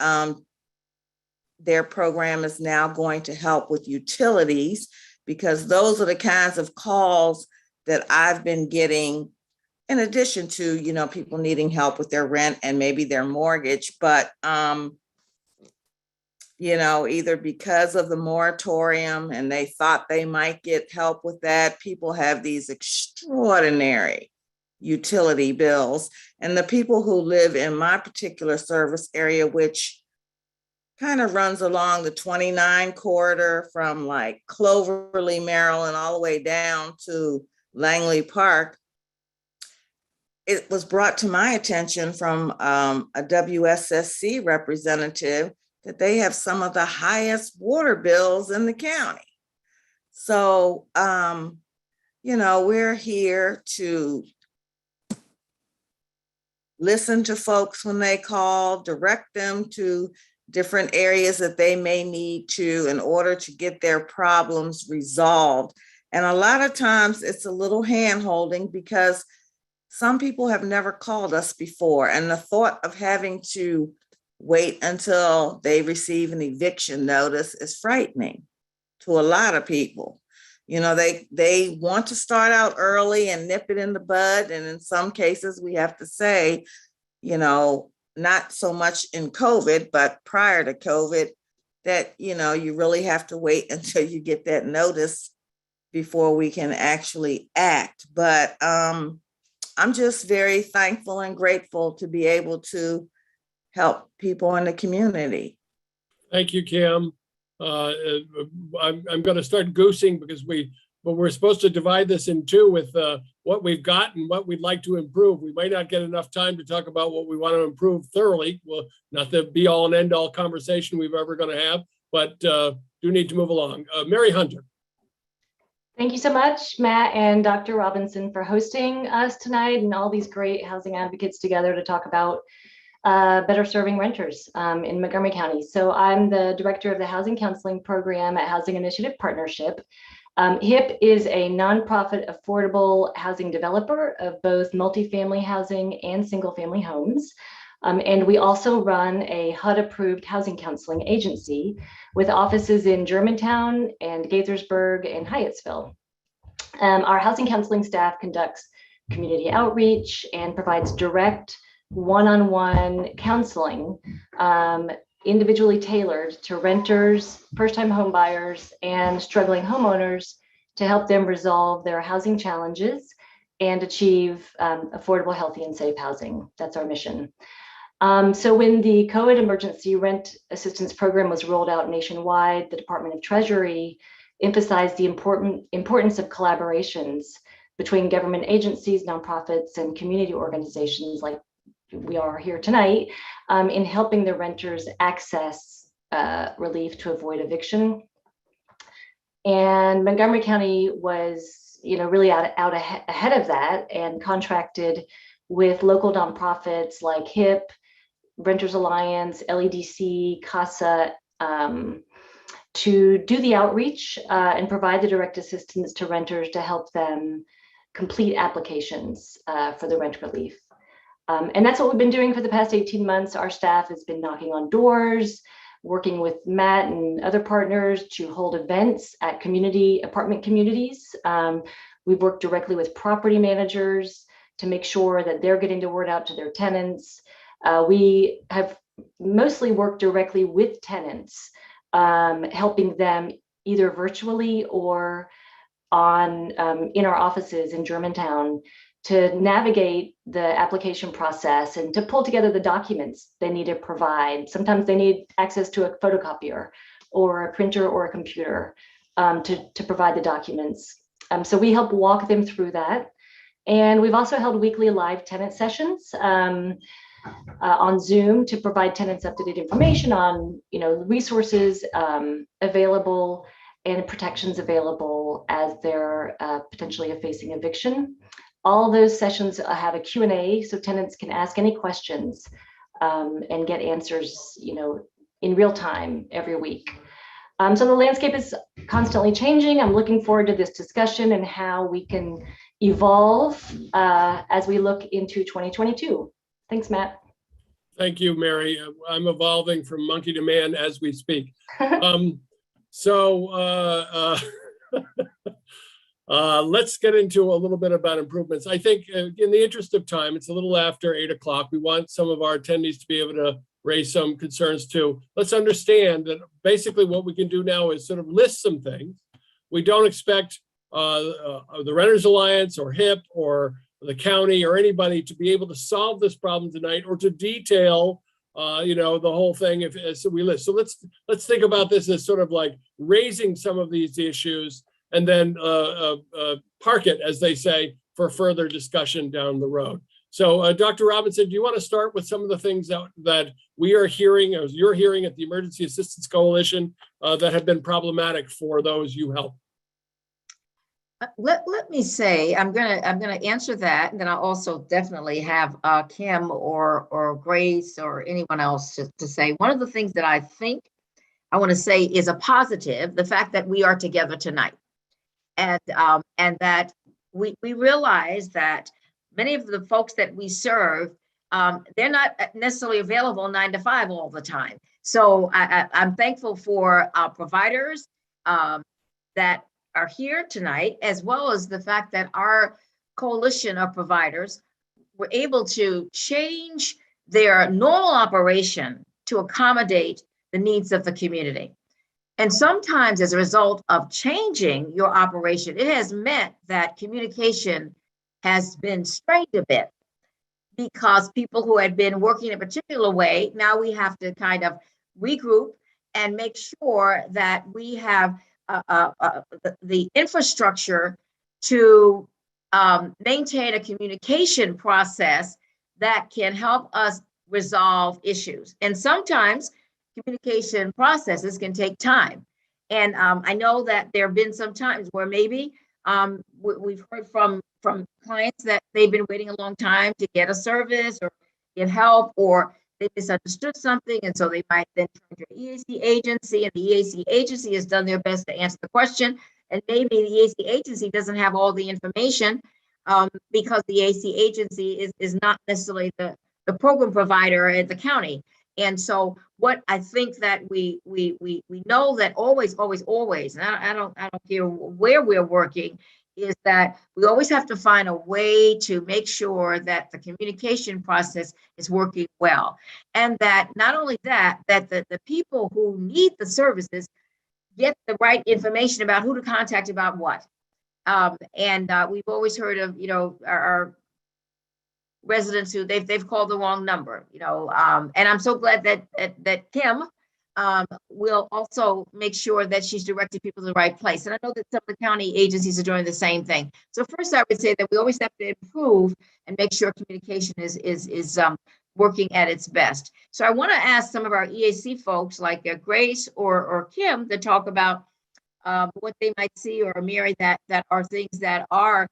their program is now going to help with utilities, because those are the kinds of calls that I've been getting, in addition to, you know, people needing help with their rent and maybe their mortgage. But, you know, either because of the moratorium and they thought they might get help with that, people have these extraordinary utility bills. And the people who live in my particular service area, which kind of runs along the 29 corridor from like Cloverly, Maryland, all the way down to Langley Park, it was brought to my attention from a WSSC representative that they have some of the highest water bills in the county. So, you know, we're here to listen to folks when they call, direct them to different areas that they may need to in order to get their problems resolved. And a lot of times it's a little hand-holding because some people have never called us before. And the thought of having to wait until they receive an eviction notice is frightening to a lot of people. You know, they want to start out early and nip it in the bud. And in some cases, we have to say, you know, not so much in COVID, but prior to COVID, that, you know, you really have to wait until you get that notice before we can actually act. But I'm just very thankful and grateful to be able to help people in the community. Thank you, Kim. I'm going to start goosing because we're supposed to divide this in two with what we've got and what we'd like to improve. We might not get enough time to talk about what we want to improve thoroughly. Well, not the be all and end all conversation we've ever going to have, but do need to move along. Mary Hunter. Thank you so much, Matt and Dr. Robinson, for hosting us tonight and all these great housing advocates together to talk about better serving renters in Montgomery County. So I'm the director of the Housing Counseling Program at Housing Initiative Partnership. HIP is a nonprofit affordable housing developer of both multifamily housing and single family homes. And we also run a HUD-approved housing counseling agency with offices in Germantown and Gaithersburg and Hyattsville. Our housing counseling staff conducts community outreach and provides direct one-on-one counseling, individually tailored to renters, first-time home buyers, and struggling homeowners to help them resolve their housing challenges and achieve affordable, healthy, and safe housing. That's our mission. So when the COVID emergency rent assistance program was rolled out nationwide, the Department of Treasury emphasized the importance of collaborations between government agencies, nonprofits, and community organizations like we are here tonight in helping the renters access relief to avoid eviction. And Montgomery County was, you know, really out ahead of that and contracted with local nonprofits like HIP, Renters Alliance, LEDC, CASA, to do the outreach and provide the direct assistance to renters to help them complete applications for the rent relief. And that's what we've been doing for the past 18 months. Our staff has been knocking on doors, working with Matt and other partners to hold events at apartment communities. We've worked directly with property managers to make sure that they're getting the word out to their tenants. We have mostly worked directly with tenants, helping them either virtually or on in our offices in Germantown to navigate the application process and to pull together the documents they need to provide. Sometimes they need access to a photocopier or a printer or a computer to provide the documents. So we help walk them through that. And we've also held weekly live tenant sessions on Zoom to provide tenants up-to-date information on, resources available and protections available as they're potentially facing eviction. All those sessions have a Q&A, so tenants can ask any questions and get answers, in real time every week. So the landscape is constantly changing. I'm looking forward to this discussion and how we can evolve as we look into 2022. Thanks, Matt. Thank you, Mary. I'm evolving from monkey to man as we speak. Let's get into a little bit about improvements. I think in the interest of time, it's a little after 8 o'clock. We want some of our attendees to be able to raise some concerns too. Let's understand that basically what we can do now is sort of list some things. We don't expect the Renters Alliance or HIP or the county or anybody to be able to solve this problem tonight or to detail the whole thing as we list. So let's think about this as sort of like raising some of these issues and then park it, as they say, for further discussion down the road. So Dr. Robinson, do you want to start with some of the things that we are hearing, or you're hearing at the Emergency Assistance Coalition that have been problematic for those you help? Let me say, I'm gonna answer that, and then I'll also definitely have Kim or Grace or anyone else to say. One of the things that I think I want to say is a positive, the fact that we are together tonight, and that we realize that many of the folks that we serve, they're not necessarily available 9 to 5 all the time. So I'm thankful for our providers that are here tonight, as well as the fact that our coalition of providers were able to change their normal operation to accommodate the needs of the community. And sometimes as a result of changing your operation, it has meant that communication has been strained a bit because people who had been working a particular way, now we have to kind of regroup and make sure that we have the infrastructure to maintain a communication process that can help us resolve issues. And sometimes communication processes can take time. And I know that there have been some times where maybe we've heard from clients that they've been waiting a long time to get a service or get help, or they misunderstood something, and so they might then turn to an EAC agency, and the EAC agency has done their best to answer the question, and maybe the EAC agency doesn't have all the information because the EAC agency is not necessarily the program provider at the county. And so what I think that we know that always, and I don't care where we're working, is that we always have to find a way to make sure that the communication process is working well. And that not only that the people who need the services get the right information about who to contact about what. And we've always heard of, our residents who they've called the wrong number, and I'm so glad that Kim will also make sure that she's directing people to the right place. And I know that some of the county agencies are doing the same thing. So first, I would say that we always have to improve and make sure communication is working at its best. So I want to ask some of our EAC folks like Grace or Kim to talk about what they might see, or Mary, that are things that are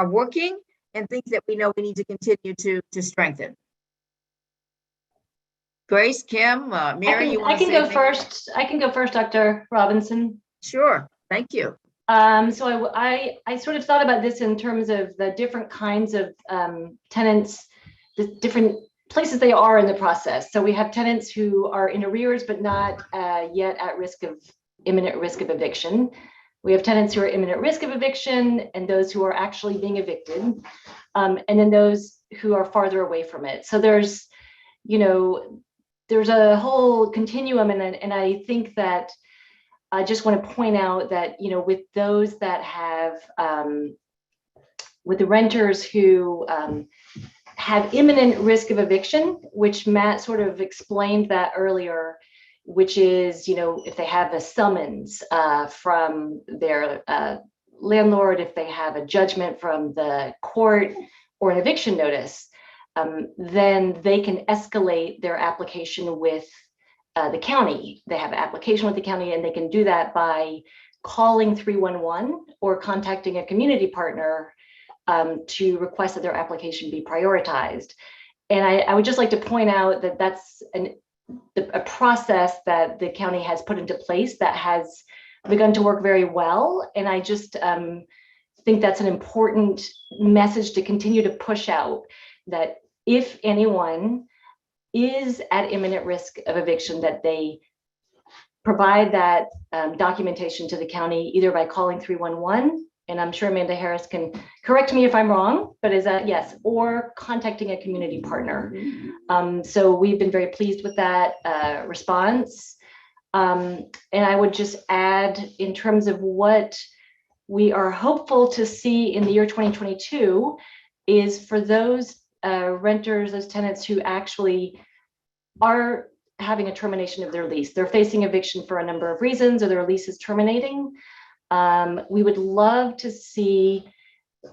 working and things that we know we need to continue to strengthen. Grace, Kim, Mary, you want to say go first. I can go first, Dr. Robinson. Sure, thank you. So I sort of thought about this in terms of the different kinds of tenants, the different places they are in the process. So we have tenants who are in arrears, but not yet at imminent risk of eviction. We have tenants who are imminent risk of eviction and those who are actually being evicted, and then those who are farther away from it. So there's a whole continuum, and I think that I just want to point out that, you know, with those that have, with the renters who have imminent risk of eviction, which Matt sort of explained that earlier, which is, you know, if they have a summons from their landlord, if they have a judgment from the court or an eviction notice, then they can escalate their application with the county. They have an application with the county, and they can do that by calling 311 or contacting a community partner to request that their application be prioritized. And I would just like to point out that that's a process that the county has put into place that has begun to work very well. And I just think that's an important message to continue to push out, that if anyone is at imminent risk of eviction, that they provide that documentation to the county, either by calling 311, and I'm sure Amanda Harris can correct me if I'm wrong, but is that yes, or contacting a community partner. So we've been very pleased with that response. And I would just add, in terms of what we are hopeful to see in the year 2022, is for those renters, those tenants who actually are having a termination of their lease. They're facing eviction for a number of reasons, or their lease is terminating. We would love to see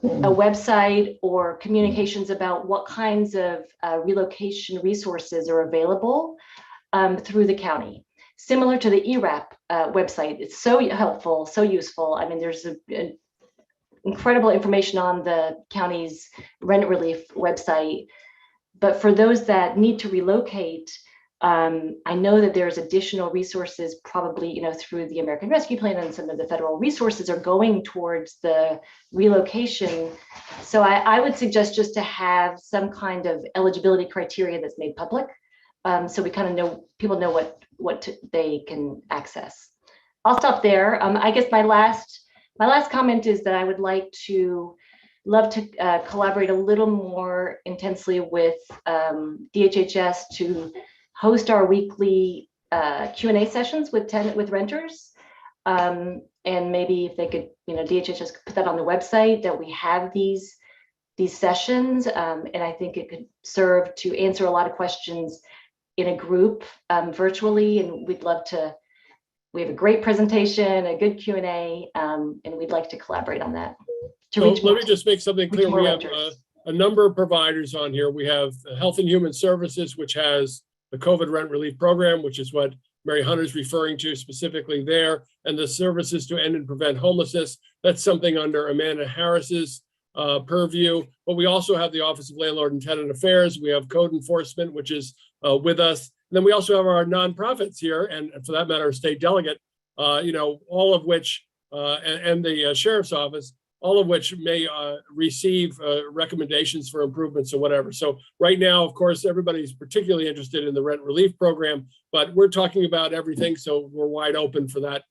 a website or communications about what kinds of relocation resources are available through the county. Similar to the ERAP website, it's so helpful, so useful. I mean, there's incredible information on the county's rent relief website. But for those that need to relocate, I know that there's additional resources, probably, you know, through the American Rescue Plan, and some of the federal resources are going towards the relocation. So I would suggest just to have some kind of eligibility criteria that's made public, so we kind of know, people know what they can access. I'll stop there. I guess my last comment is that I would love to collaborate a little more intensely with DHHS to host our weekly Q&A sessions with renters, and maybe if they could, you know, DHHS could put that on the website, that we have these sessions, and I think it could serve to answer a lot of questions in a group virtually, and we'd love to. We have a great presentation, a good Q&A, and we'd like to collaborate on that. So let me just make something clear. We have renters. a number of providers on here. We have Health and Human Services, which has the COVID rent relief program, which is what Mary Hunter's referring to specifically there, and the Services to End and Prevent Homelessness. That's something under Amanda Harris's purview. But we also have the Office of Landlord and Tenant Affairs. We have Code Enforcement, which is with us. And then we also have our nonprofits here, and for that matter, a state delegate, you know, all of which, and the Sheriff's Office, all of which may receive recommendations for improvements or whatever. So right now, of course, everybody's particularly interested in the rent relief program, but we're talking about everything. So we're wide open for that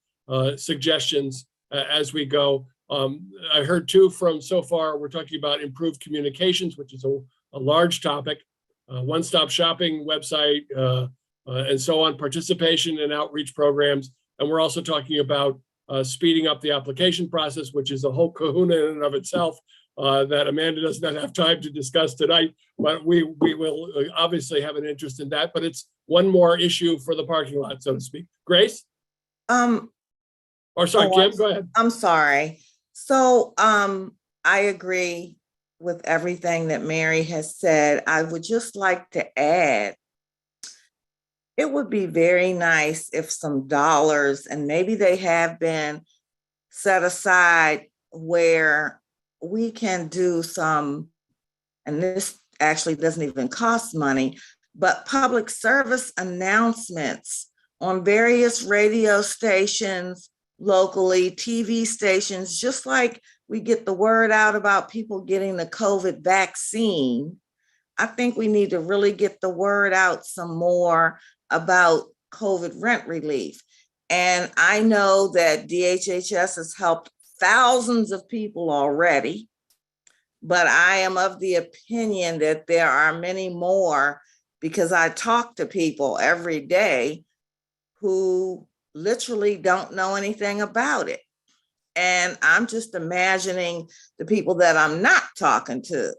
suggestions as we go. I heard too from so far, we're talking about improved communications, which is a large topic, one-stop shopping website, and so on, participation in outreach programs. And we're also talking about speeding up the application process, which is a whole kahuna in and of itself that Amanda does not have time to discuss tonight, but we will obviously have an interest in that, but it's one more issue for the parking lot, so to speak. Grace? Or sorry, Kim, go ahead. I'm sorry. So I agree with everything that Mary has said. I would just like to add, it would be very nice if some dollars, and maybe they have been set aside, where we can do some, and this actually doesn't even cost money, but public service announcements on various radio stations locally, TV stations, just like we get the word out about people getting the COVID vaccine. I think we need to really get the word out some more about COVID rent relief. And I know that DHHS has helped thousands of people already, but I am of the opinion that there are many more, because I talk to people every day who literally don't know anything about it. And I'm just imagining the people that I'm not talking to.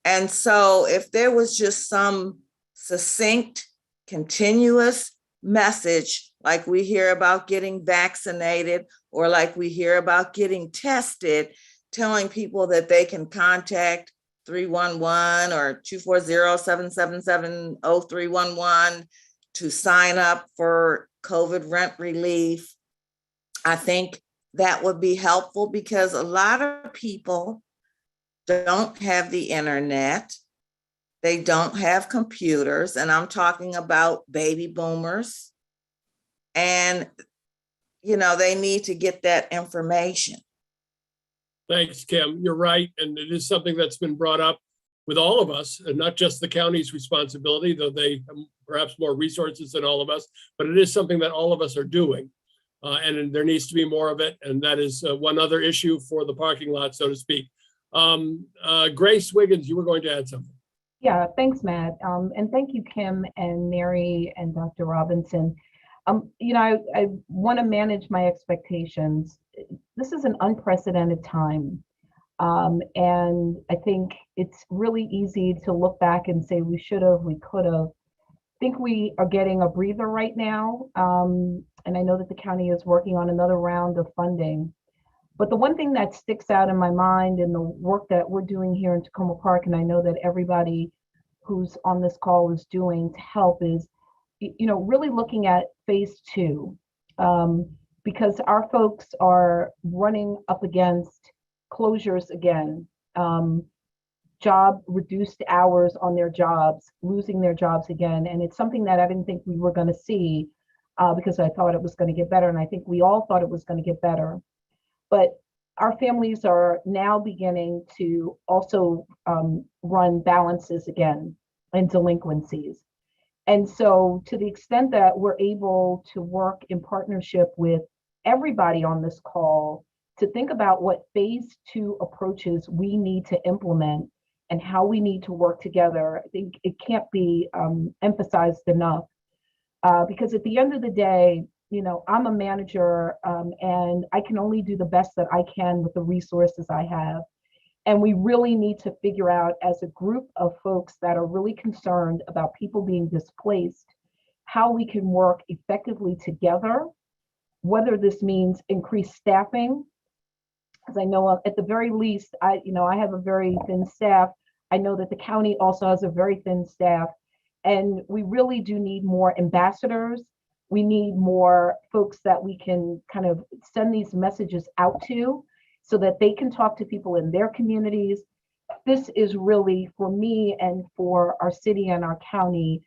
And so if there was just some succinct, continuous message, like we hear about getting vaccinated, or like we hear about getting tested, telling people that they can contact 311 or 240-777-0311 to sign up for COVID rent relief, I think that would be helpful, because a lot of people don't have the internet. They don't have computers, and I'm talking about baby boomers. And, they need to get that information. Thanks, Kim. You're right. And it is something that's been brought up with all of us, and not just the county's responsibility, though they have perhaps more resources than all of us, but it is something that all of us are doing. And there needs to be more of it. And that is one other issue for the parking lot, so to speak. Grace Wiggins, you were going to add something. Yeah, thanks, Matt. And thank you, Kim and Mary and Dr. Robinson. I want to manage my expectations. This is an unprecedented time. And I think it's really easy to look back and say we should have, we could have. I think we are getting a breather right now. And I know that the county is working on another round of funding. But the one thing that sticks out in my mind in the work that we're doing here in Tacoma Park, and I know that everybody who's on this call is doing to help, is, really looking at phase 2, because our folks are running up against closures again, job reduced hours on their jobs, losing their jobs again. And it's something that I didn't think we were going to see, because I thought it was going to get better. And I think we all thought it was going to get better. But our families are now beginning to also run balances again and delinquencies. And so to the extent that we're able to work in partnership with everybody on this call to think about what phase 2 approaches we need to implement and how we need to work together, I think it can't be emphasized enough. Because at the end of the day, I'm a manager, and I can only do the best that I can with the resources I have. And we really need to figure out, as a group of folks that are really concerned about people being displaced, how we can work effectively together, whether this means increased staffing. Because I know at the very least, I have a very thin staff. I know that the county also has a very thin staff. And we really do need more ambassadors. We need more folks that we can kind of send these messages out to, so that they can talk to people in their communities. This is really, for me and for our city and our county,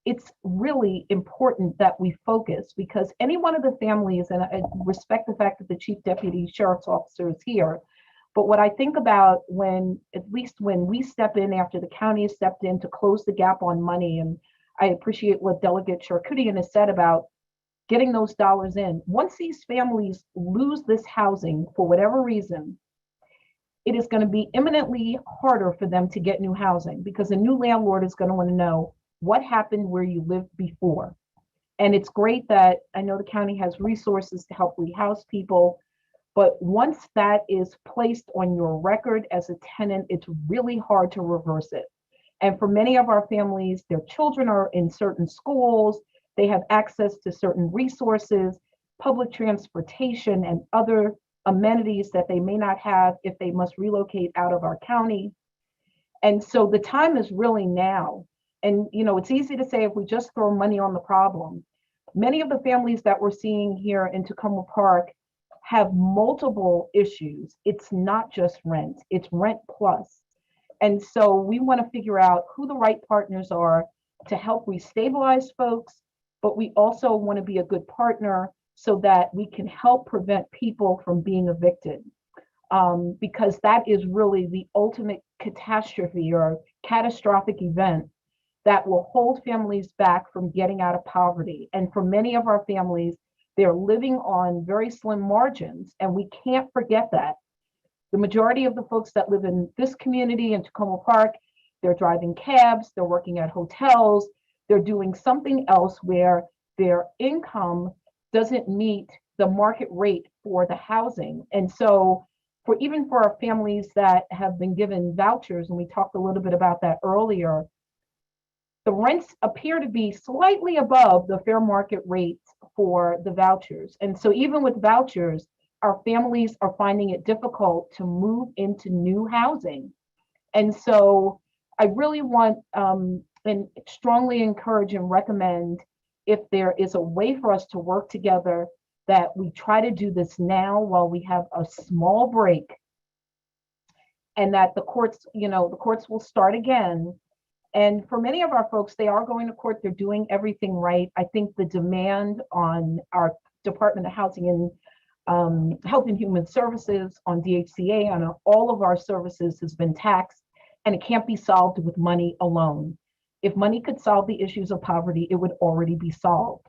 it's really important that we focus, because any one of the families, and I respect the fact that the Chief Deputy Sheriff's Officer is here, but what I think about at least when we step in after the county has stepped in to close the gap on money, and I appreciate what Delegate Charkoudian has said about getting those dollars in. Once these families lose this housing for whatever reason, it is going to be imminently harder for them to get new housing, because a new landlord is going to want to know what happened where you lived before. And it's great that I know the county has resources to help rehouse people, but once that is placed on your record as a tenant, it's really hard to reverse it. And for many of our families, their children are in certain schools, they have access to certain resources, public transportation, and other amenities that they may not have if they must relocate out of our county. And so the time is really now. And it's easy to say if we just throw money on the problem. Many of the families that we're seeing here in Tacoma Park have multiple issues. It's not just rent, it's rent plus. And so we want to figure out who the right partners are to help restabilize folks, but we also want to be a good partner so that we can help prevent people from being evicted. Because that is really the ultimate catastrophe or catastrophic event that will hold families back from getting out of poverty. And for many of our families, they're living on very slim margins, and we can't forget that. The majority of the folks that live in this community in Tacoma Park, they're driving cabs, they're working at hotels, they're doing something else where their income doesn't meet the market rate for the housing. And so even for our families that have been given vouchers, and we talked a little bit about that earlier, the rents appear to be slightly above the fair market rate for the vouchers. And so even with vouchers, our families are finding it difficult to move into new housing. And so I really want and strongly encourage and recommend, if there is a way for us to work together, that we try to do this now while we have a small break, and that the courts will start again. And for many of our folks, they are going to court, they're doing everything right. I think the demand on our Department of Housing and Health and Human Services, on DHCA, on all of our services has been taxed, and it can't be solved with money alone. If money could solve the issues of poverty, it would already be solved.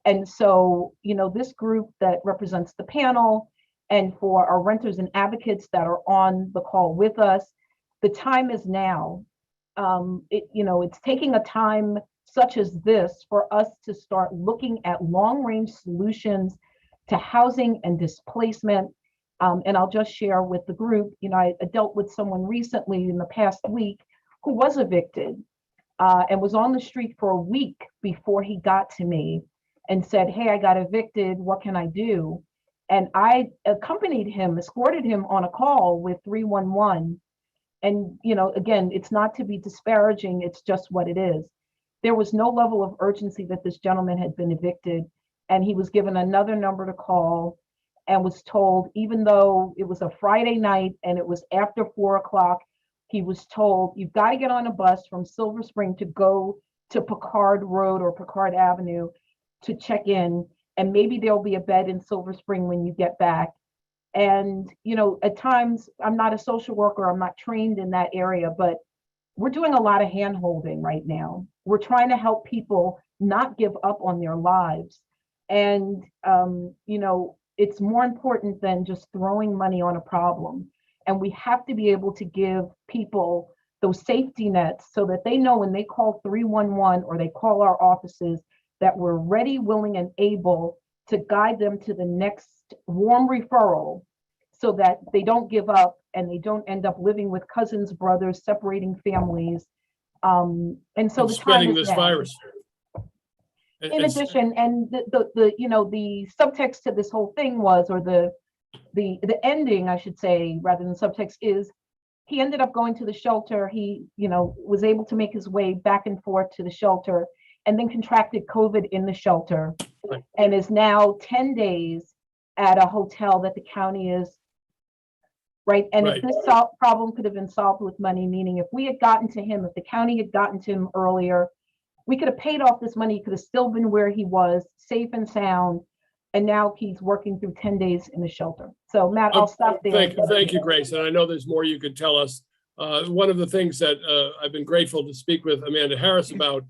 And so, this group that represents the panel, and for our renters and advocates that are on the call with us, the time is now. It's taking a time such as this for us to start looking at long-range solutions to housing and displacement. And I'll just share with the group, I dealt with someone recently in the past week who was evicted and was on the street for a week before he got to me and said, "Hey, I got evicted, what can I do?" And I accompanied him, escorted him on a call with 311. And, again, it's not to be disparaging, it's just what it is. There was no level of urgency that this gentleman had been evicted, and he was given another number to call and was told, even though it was a Friday night and it was after 4 o'clock, he was told, "You've got to get on a bus from Silver Spring to go to Picard Road or Picard Avenue to check in, and maybe there'll be a bed in Silver Spring when you get back." And, at times, I'm not a social worker, I'm not trained in that area, but we're doing a lot of hand holding right now. We're trying to help people not give up on their lives. And, it's more important than just throwing money on a problem. And we have to be able to give people those safety nets so that they know when they call 311 or they call our offices that we're ready, willing, and able to guide them to the next warm referral, so that they don't give up and they don't end up living with cousins, brothers, separating families. And so the time spreading is this now. virus. In addition, and the subtext to this whole thing was, or the ending, I should say, rather than subtext, is he ended up going to the shelter. He, was able to make his way back and forth to the shelter, and then contracted COVID in the shelter, and is now 10 days at a hotel that the county is, right? And if this problem could have been solved with money, meaning if we had gotten to him, if the county had gotten to him earlier, we could have paid off this money, he could have still been where he was, safe and sound, and now he's working through 10 days in the shelter. So Matt, I'll stop there. Thank you, Grace. And I know there's more you could tell us. One of the things that I've been grateful to speak with Amanda Harris about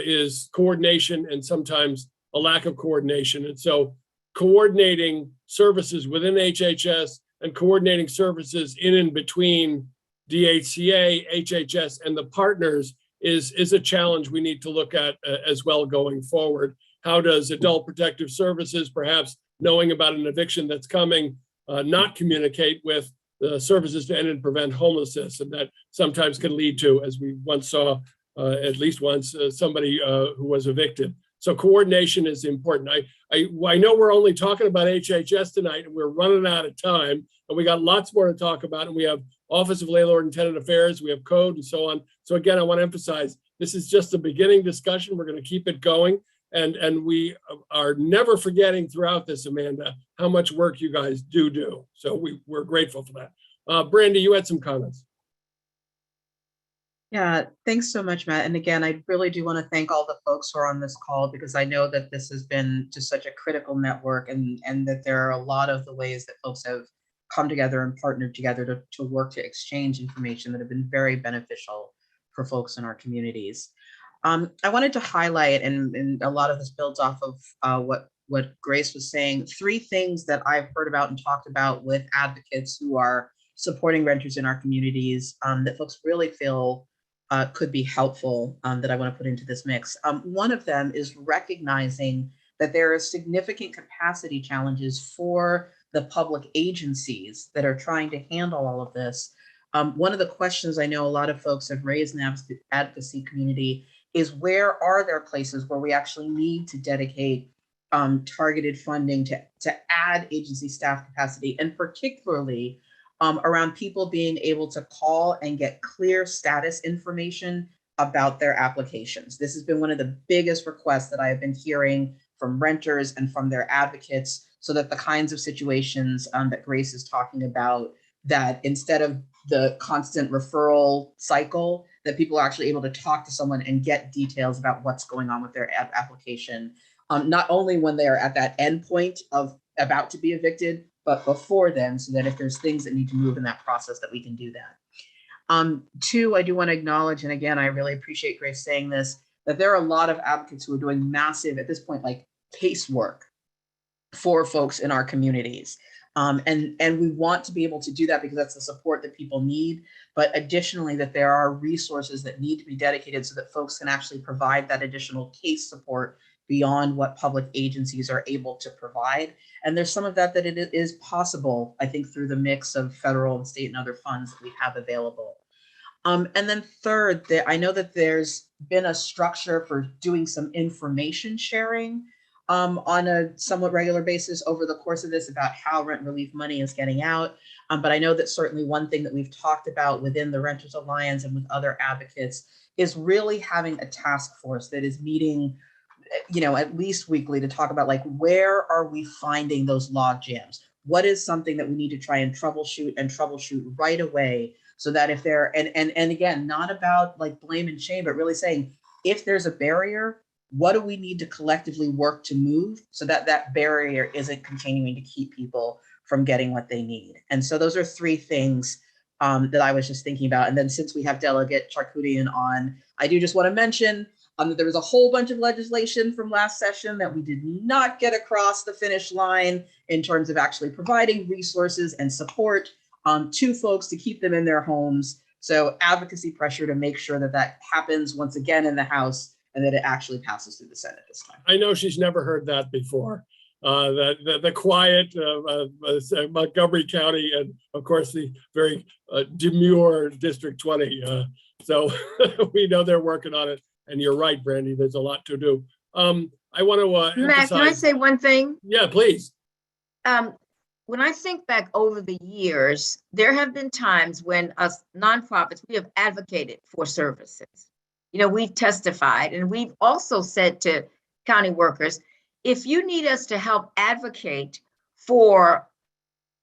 is coordination, and sometimes a lack of coordination. And so coordinating services within HHS and coordinating services in and between DHCA, HHS, and the partners is a challenge we need to look at as well going forward. How does Adult Protective Services, perhaps knowing about an eviction that's coming, not communicate with the services to end and prevent homelessness? And that sometimes can lead to, as we once saw, at least once, somebody who was evicted. So coordination is important. I know we're only talking about HHS tonight, and we're running out of time, and we got lots more to talk about. And we have Office of Landlord and Tenant Affairs, we have code and so on. So again, I want to emphasize, this is just a beginning discussion. We're going to keep it going. And we are never forgetting throughout this, Amanda, how much work you guys do. So we're grateful for that. Brandy, you had some comments. Yeah, thanks so much, Matt. And again, I really do want to thank all the folks who are on this call, because I know that this has been just such a critical network, and that there are a lot of the ways that folks have come together and partnered together to work to exchange information that have been very beneficial for folks in our communities. I wanted to highlight, and a lot of this builds off of what Grace was saying, 3 things that I've heard about and talked about with advocates who are supporting renters in our communities that folks really feel could be helpful, that I want to put into this mix. One of them is recognizing that there are significant capacity challenges for the public agencies that are trying to handle all of this. One of the questions I know a lot of folks have raised in the advocacy community is, where are there places where we actually need to dedicate targeted funding to add agency staff capacity, and particularly around people being able to call and get clear status information about their applications. This has been one of the biggest requests that I have been hearing from renters and from their advocates, so that the kinds of situations that Grace is talking about, that instead of the constant referral cycle, that people are actually able to talk to someone and get details about what's going on with their application, not only when they are at that end point of about to be evicted, but before then, so that if there's things that need to move in that process, that we can do that. Two, I do want to acknowledge, and again, I really appreciate Grace saying this, that there are a lot of advocates who are doing massive, at this point, like casework for folks in our communities. And we want to be able to do that because that's the support that people need. But additionally, that there are resources that need to be dedicated so that folks can actually provide that additional case support beyond what public agencies are able to provide. And there's some of that it is possible, I think, through the mix of federal and state and other funds that we have available. And then third, I know that there's been a structure for doing some information sharing on a somewhat regular basis over the course of this about how rent relief money is getting out. But I know that certainly one thing that we've talked about within the Renters Alliance and with other advocates is really having a task force that is meeting, at least weekly, to talk about, like, where are we finding those log jams? What is something that we need to try and troubleshoot right away, so that if there, and again, not about like blame and shame, but really saying, if there's a barrier, what do we need to collectively work to move so that that barrier isn't continuing to keep people from getting what they need? And so those are three things that I was just thinking about. And then since we have Delegate Charkoudian on, I do just want to mention that there was a whole bunch of legislation from last session that we did not get across the finish line in terms of actually providing resources and support to folks to keep them in their homes. So advocacy pressure to make sure that that happens once again in the House, and that it actually passes through the Senate this time. I know she's never heard that before. The quiet Montgomery County, and of course the very demure District 20. So we know they're working on it. And you're right, Brandy, there's a lot to do. I want to Matt, can I say one thing? Yeah, please. When I think back over the years, there have been times when us nonprofits, we have advocated for services. We've testified, and we've also said to county workers, if you need us to help advocate for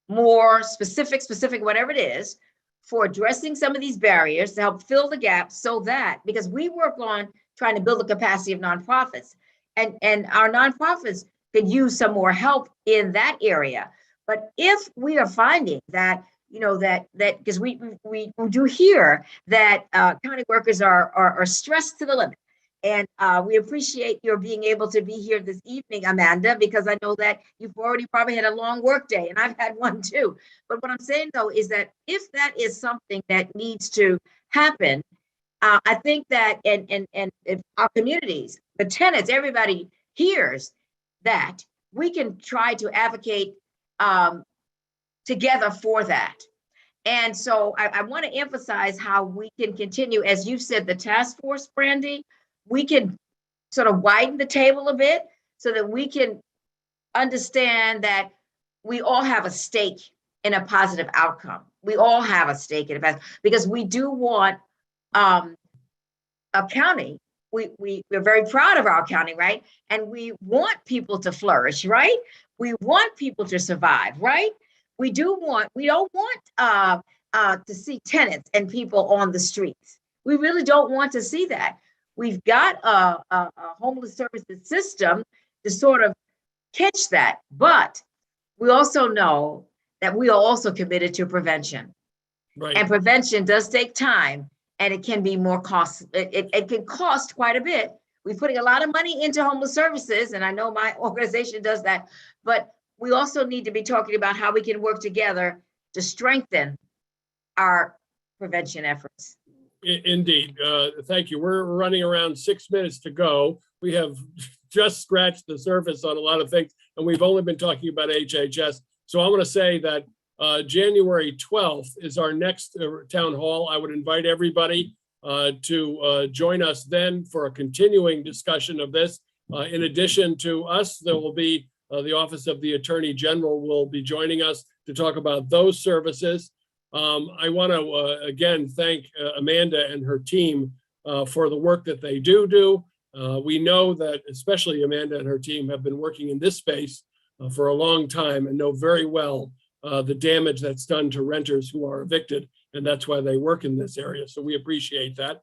more specific, whatever it is, for addressing some of these barriers to help fill the gaps, so that, because we work on trying to build the capacity of nonprofits, and our nonprofits could use some more help in that area. But if we are finding that, that because we do hear that county workers are stressed to the limit. And we appreciate your being able to be here this evening, Amanda, because I know that you've already probably had a long work day, and I've had one too. But what I'm saying, though, is that if that is something that needs to happen, I think that and if our communities, the tenants, everybody hears that, we can try to advocate together for that. And so I want to emphasize how we can continue, as you said, the task force, Brandy, we can sort of widen the table a bit so that we can understand that we all have a stake in a positive outcome. We all have a stake in it, because we do want a county. We're very proud of our county, right? And we want people to flourish, right? We want people to survive, right? We don't want to see tenants and people on the streets. We really don't want to see that. We've got a homeless services system to sort of catch that, but we also know that we are also committed to prevention. Right. And prevention does take time, and it can be more cost. It can cost quite a bit. We're putting a lot of money into homeless services, and I know my organization does that, but we also need to be talking about how we can work together to strengthen our prevention efforts. Indeed. Thank you. We're running around 6 minutes to go. We have just scratched the surface on a lot of things, and we've only been talking about HHS. So I want to say that January 12th is our next town hall. I would invite everybody to join us then for a continuing discussion of this. In addition to us, there will be the Office of the Attorney General will be joining us to talk about those services. I want to again thank Amanda and her team for the work that they do. We know that especially Amanda and her team have been working in this space for a long time and know very well the damage that's done to renters who are evicted, and that's why they work in this area. So we appreciate that.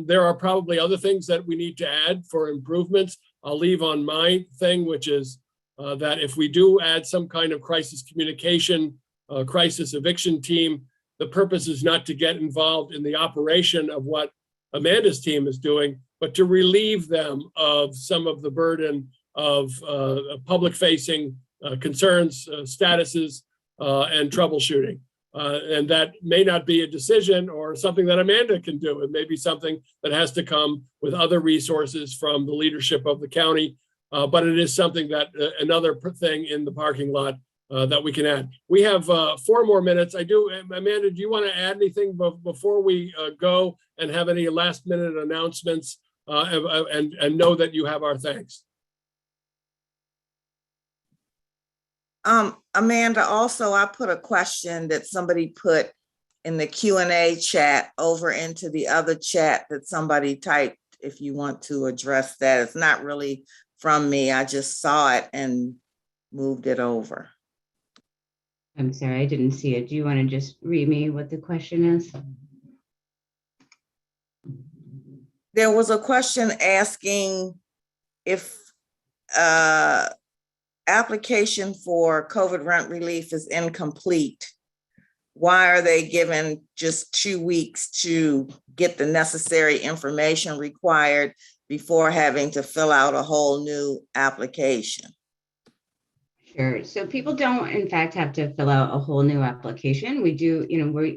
There are probably other things that we need to add for improvements. I'll leave on my thing, which is that if we do add some kind of crisis communication, crisis eviction team, the purpose is not to get involved in the operation of what Amanda's team is doing, but to relieve them of some of the burden of public-facing concerns, statuses, and troubleshooting. And that may not be a decision or something that Amanda can do. It may be something that has to come with other resources from the leadership of the county, but it is something that another thing in the parking lot that we can add. We have 4 more minutes. Amanda, do you want to add anything before we go and have any last minute announcements and know that you have our thanks? Amanda, also, I put a question that somebody put in the Q&A chat over into the other chat that somebody typed, if you want to address that. It's not really from me. I just saw it and moved it over. I'm sorry, I didn't see it. Do you want to just read me what the question is? There was a question asking if application for COVID rent relief is incomplete. Why are they given just 2 weeks to get the necessary information required before having to fill out a whole new application? Sure. So people don't, in fact, have to fill out a whole new application. We do,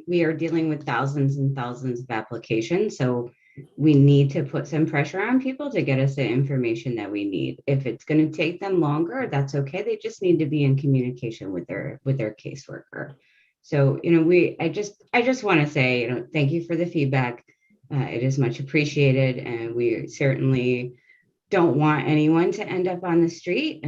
we are dealing with thousands and thousands of applications. So we need to put some pressure on people to get us the information that we need. If it's going to take them longer, that's okay. They just need to be in communication with their caseworker. So, I just want to say, thank you for the feedback. It is much appreciated, and we certainly don't want anyone to end up on the street.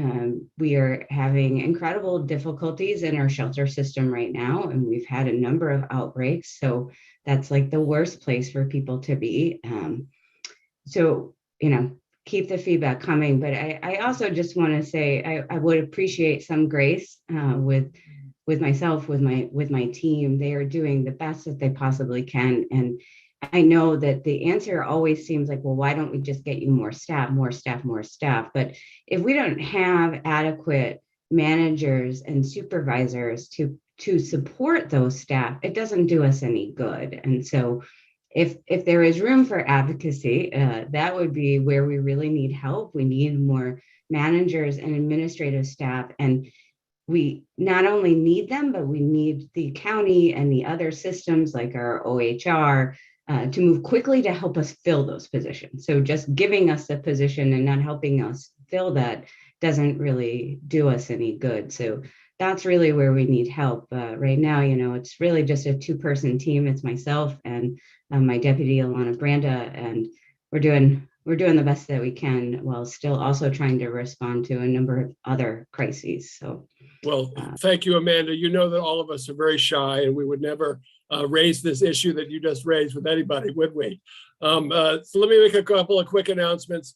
We are having incredible difficulties in our shelter system right now, and we've had a number of outbreaks. So that's like the worst place for people to be. So, keep the feedback coming. But I also just want to say I would appreciate some grace with myself, with my team. They are doing the best that they possibly can. And I know that the answer always seems like, well, why don't we just get you more staff? But if we don't have adequate managers and supervisors to support those staff, it doesn't do us any good. And so if there is room for advocacy, that would be where we really need help. We need more managers and administrative staff. And we not only need them, but we need the county and the other systems like our OHR to move quickly to help us fill those positions. So just giving us a position and not helping us fill that doesn't really do us any good. So that's really where we need help. Right now, it's really just a 2-person team. It's myself and my deputy, Alana Branda, and we're doing the best that we can while still also trying to respond to a number of other crises. So, well, thank you, Amanda. You know that all of us are very shy, and we would never raise this issue that you just raised with anybody, would we? So let me make a couple of quick announcements.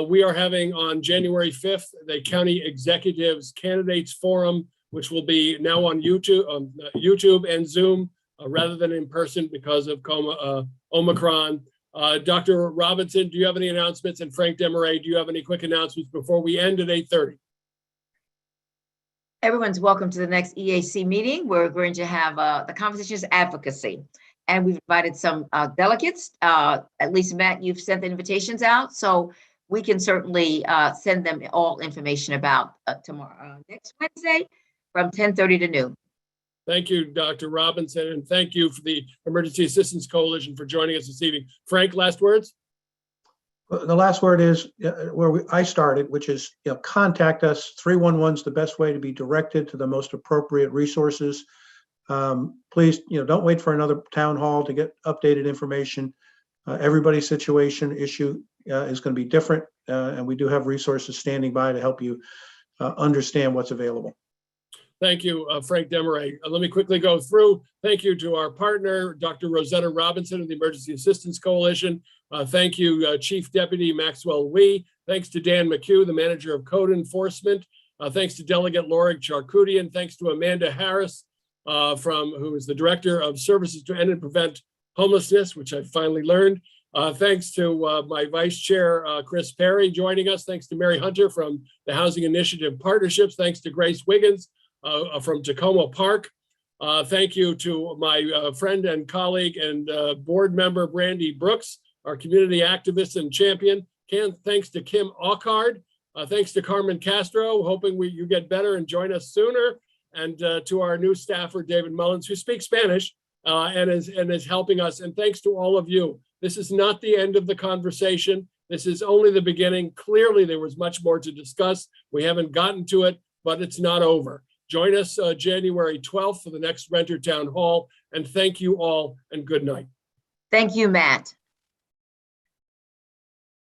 We are having on January 5th, the County Executives Candidates Forum, which will be now on YouTube and Zoom rather than in person because of Omicron. Dr. Robinson, do you have any announcements? And Frank Desmarais, do you have any quick announcements before we end at 8:30? Everyone's welcome to the next EAC meeting. We're going to have the Conversations Advocacy. And we've invited some delegates. At least, Matt, you've sent the invitations out. So we can certainly send them all information about tomorrow, next Wednesday from 10:30 to noon. Thank you, Dr. Robinson, and thank you for the Emergency Assistance Coalition for joining us this evening. Frank, last words? The last word is I started, which is, contact us. 311 is the best way to be directed to the most appropriate resources. Please, don't wait for another town hall to get updated information. Everybody's situation issue is going to be different, and we do have resources standing by to help you understand what's available. Thank you, Frank Demaray. Let me quickly go through. Thank you to our partner, Dr. Rosetta Robinson of the Emergency Assistance Coalition. Thank you, Chief Deputy Maxwell Wee. Thanks to Dan McHugh, the Manager of Code Enforcement. Thanks to Delegate Lorig Charkoudian. Thanks to Amanda Harris, who is the Director of Services to End and Prevent Homelessness, which I finally learned. Thanks to my Vice Chair, Chris Perry, joining us. Thanks to Mary Hunter from the Housing Initiative Partnerships. Thanks to Grace Wiggins from Tacoma Park. Thank you to my friend and colleague and board member, Brandy Brooks, our community activist and champion. Thanks to Kim Aukard. Thanks to Carmen Castro, hoping you get better and join us sooner. And to our new staffer, David Mullins, who speaks Spanish and is helping us. And thanks to all of you. This is not the end of the conversation. This is only the beginning. Clearly, there was much more to discuss. We haven't gotten to it, but it's not over. Join us January 12th for the next Renter Town Hall. And thank you all and good night. Thank you, Matt.